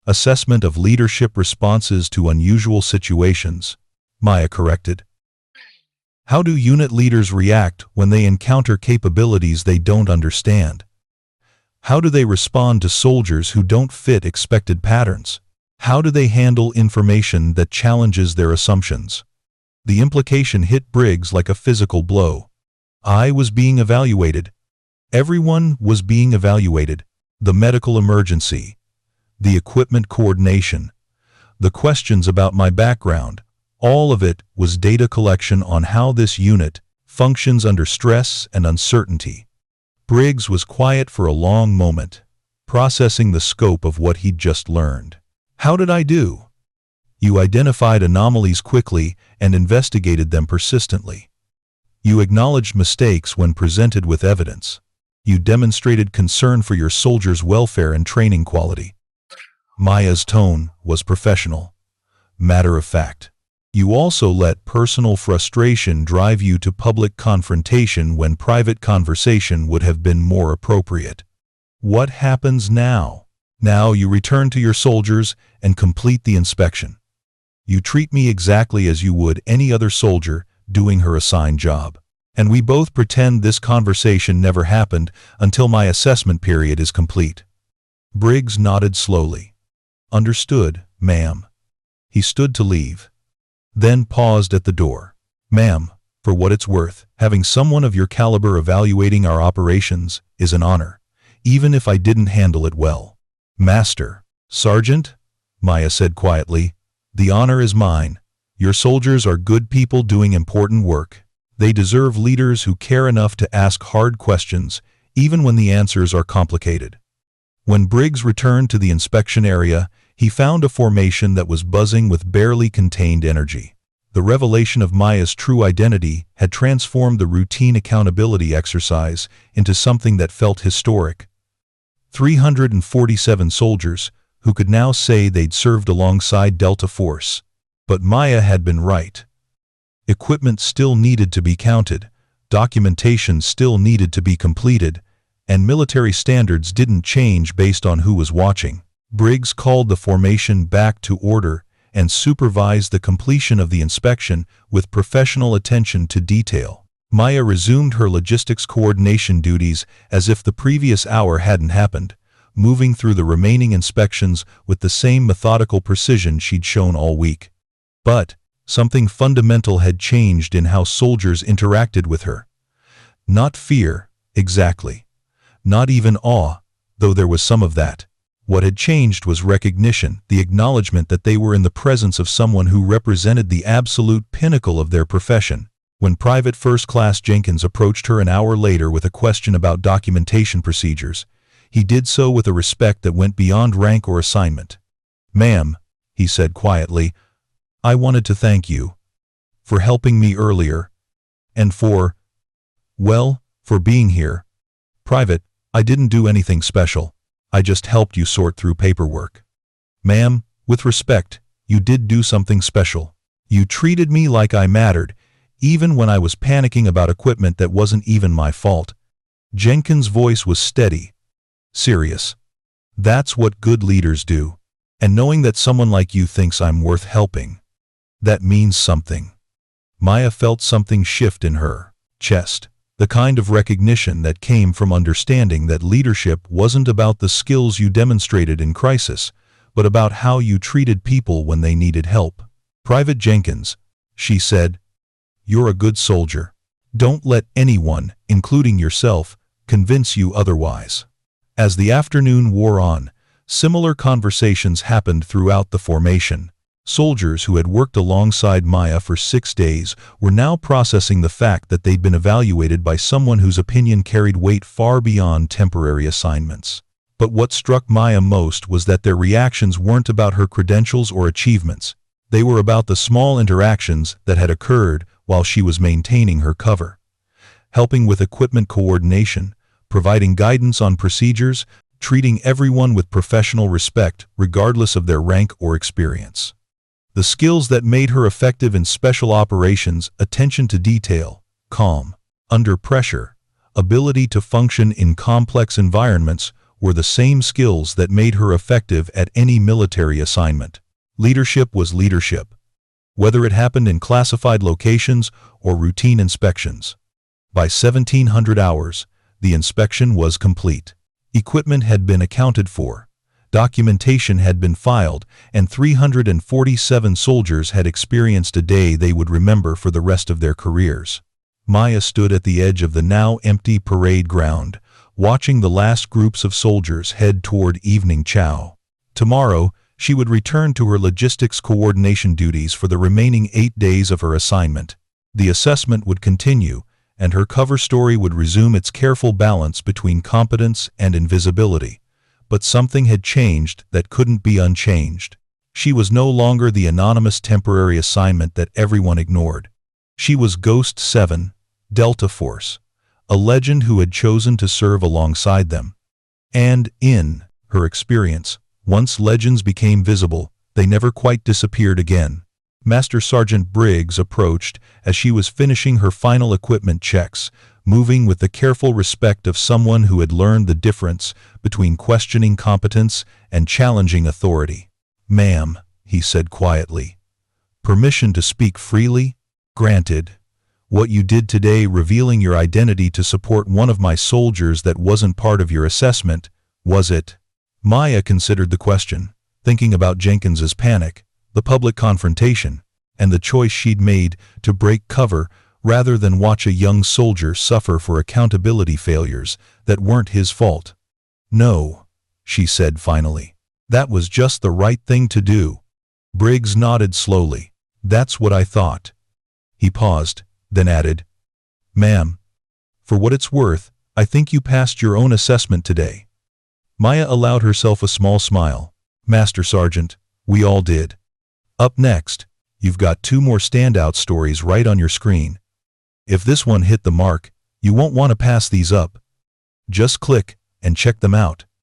S1: Assessment of leadership responses to unusual situations," Maya corrected. "How do unit leaders react when they encounter capabilities they don't understand? How do they respond to soldiers who don't fit expected patterns? How do they handle information that challenges their assumptions?" The implication hit Briggs like a physical blow. I was being evaluated. Everyone was being evaluated. The medical emergency, the equipment coordination, the questions about my background, all of it was data collection on how this unit functions under stress and uncertainty. Briggs was quiet for a long moment, processing the scope of what he'd just learned. "How did I do?" "You identified anomalies quickly and investigated them persistently. You acknowledged mistakes when presented with evidence. You demonstrated concern for your soldiers' welfare and training quality." Maya's tone was professional, matter of fact. "You also let personal frustration drive you to public confrontation when private conversation would have been more appropriate. What happens now? Now you return to your soldiers and complete the inspection. You treat me exactly as you would any other soldier doing her assigned job. And we both pretend this conversation never happened until my assessment period is complete." Briggs nodded slowly. "Understood, ma'am." He stood to leave, then paused at the door. "Ma'am, for what it's worth, having someone of your caliber evaluating our operations is an honor, even if I didn't handle it well." "Master Sergeant," Maya said quietly, "the honor is mine. Your soldiers are good people doing important work. They deserve leaders who care enough to ask hard questions, even when the answers are complicated." When Briggs returned to the inspection area, he found a formation that was buzzing with barely contained energy. The revelation of Maya's true identity had transformed the routine accountability exercise into something that felt historic. 347 soldiers who could now say they'd served alongside Delta Force. But Maya had been right. Equipment still needed to be counted, documentation still needed to be completed, and military standards didn't change based on who was watching. Briggs called the formation back to order and supervised the completion of the inspection with professional attention to detail. Maya resumed her logistics coordination duties as if the previous hour hadn't happened, moving through the remaining inspections with the same methodical precision she'd shown all week. But something fundamental had changed in how soldiers interacted with her. Not fear, exactly. Not even awe, though there was some of that. What had changed was recognition, the acknowledgement that they were in the presence of someone who represented the absolute pinnacle of their profession. When Private First Class Jenkins approached her an hour later with a question about documentation procedures, he did so with a respect that went beyond rank or assignment. "Ma'am," he said quietly, I wanted to thank you for helping me earlier and for being here. Private, I didn't do anything special. I just helped you sort through paperwork. Ma'am, with respect, you did do something special. You treated me like I mattered, even when I was panicking about equipment that wasn't even my fault. Jenkins' voice was steady, serious. That's what good leaders do. And knowing that someone like you thinks I'm worth helping, that means something. Maya felt something shift in her chest, the kind of recognition that came from understanding that leadership wasn't about the skills you demonstrated in crisis, but about how you treated people when they needed help. Private Jenkins, she said, you're a good soldier. Don't let anyone, including yourself, convince you otherwise. As the afternoon wore on, similar conversations happened throughout the formation. Soldiers who had worked alongside Maya for 6 days were now processing the fact that they'd been evaluated by someone whose opinion carried weight far beyond temporary assignments. But what struck Maya most was that their reactions weren't about her credentials or achievements. They were about the small interactions that had occurred while she was maintaining her cover. Helping with equipment coordination, providing guidance on procedures, treating everyone with professional respect regardless of their rank or experience. The skills that made her effective in special operations, attention to detail, calm, under pressure, ability to function in complex environments, were the same skills that made her effective at any military assignment. Leadership was leadership, whether it happened in classified locations or routine inspections. By 1700 hours, the inspection was complete. Equipment had been accounted for, documentation had been filed, and 347 soldiers had experienced a day they would remember for the rest of their careers. Maya stood at the edge of the now empty parade ground, watching the last groups of soldiers head toward evening chow. Tomorrow, she would return to her logistics coordination duties for the remaining 8 days of her assignment. The assessment would continue, and her cover story would resume its careful balance between competence and invisibility. But something had changed that couldn't be unchanged. She was no longer the anonymous temporary assignment that everyone ignored. She was Ghost 7, Delta Force, a legend who had chosen to serve alongside them. And, in her experience, once legends became visible, they never quite disappeared again. Master Sergeant Briggs approached as she was finishing her final equipment checks, moving with the careful respect of someone who had learned the difference between questioning competence and challenging authority. "Ma'am," he said quietly. "Permission to speak freely? Granted. What you did today, revealing your identity to support one of my soldiers that wasn't part of your assessment, was it?" Maya considered the question, thinking about Jenkins's panic, the public confrontation, and the choice she'd made to break cover rather than watch a young soldier suffer for accountability failures that weren't his fault. "No," she said finally. "That was just the right thing to do." Briggs nodded slowly. "That's what I thought." He paused, then added, "Ma'am, for what it's worth, I think you passed your own assessment today." Maya allowed herself a small smile. "Master Sergeant, we all did." Up next, you've got 2 more standout stories right on your screen. If this one hit the mark, you won't want to pass these up. Just click and check them out.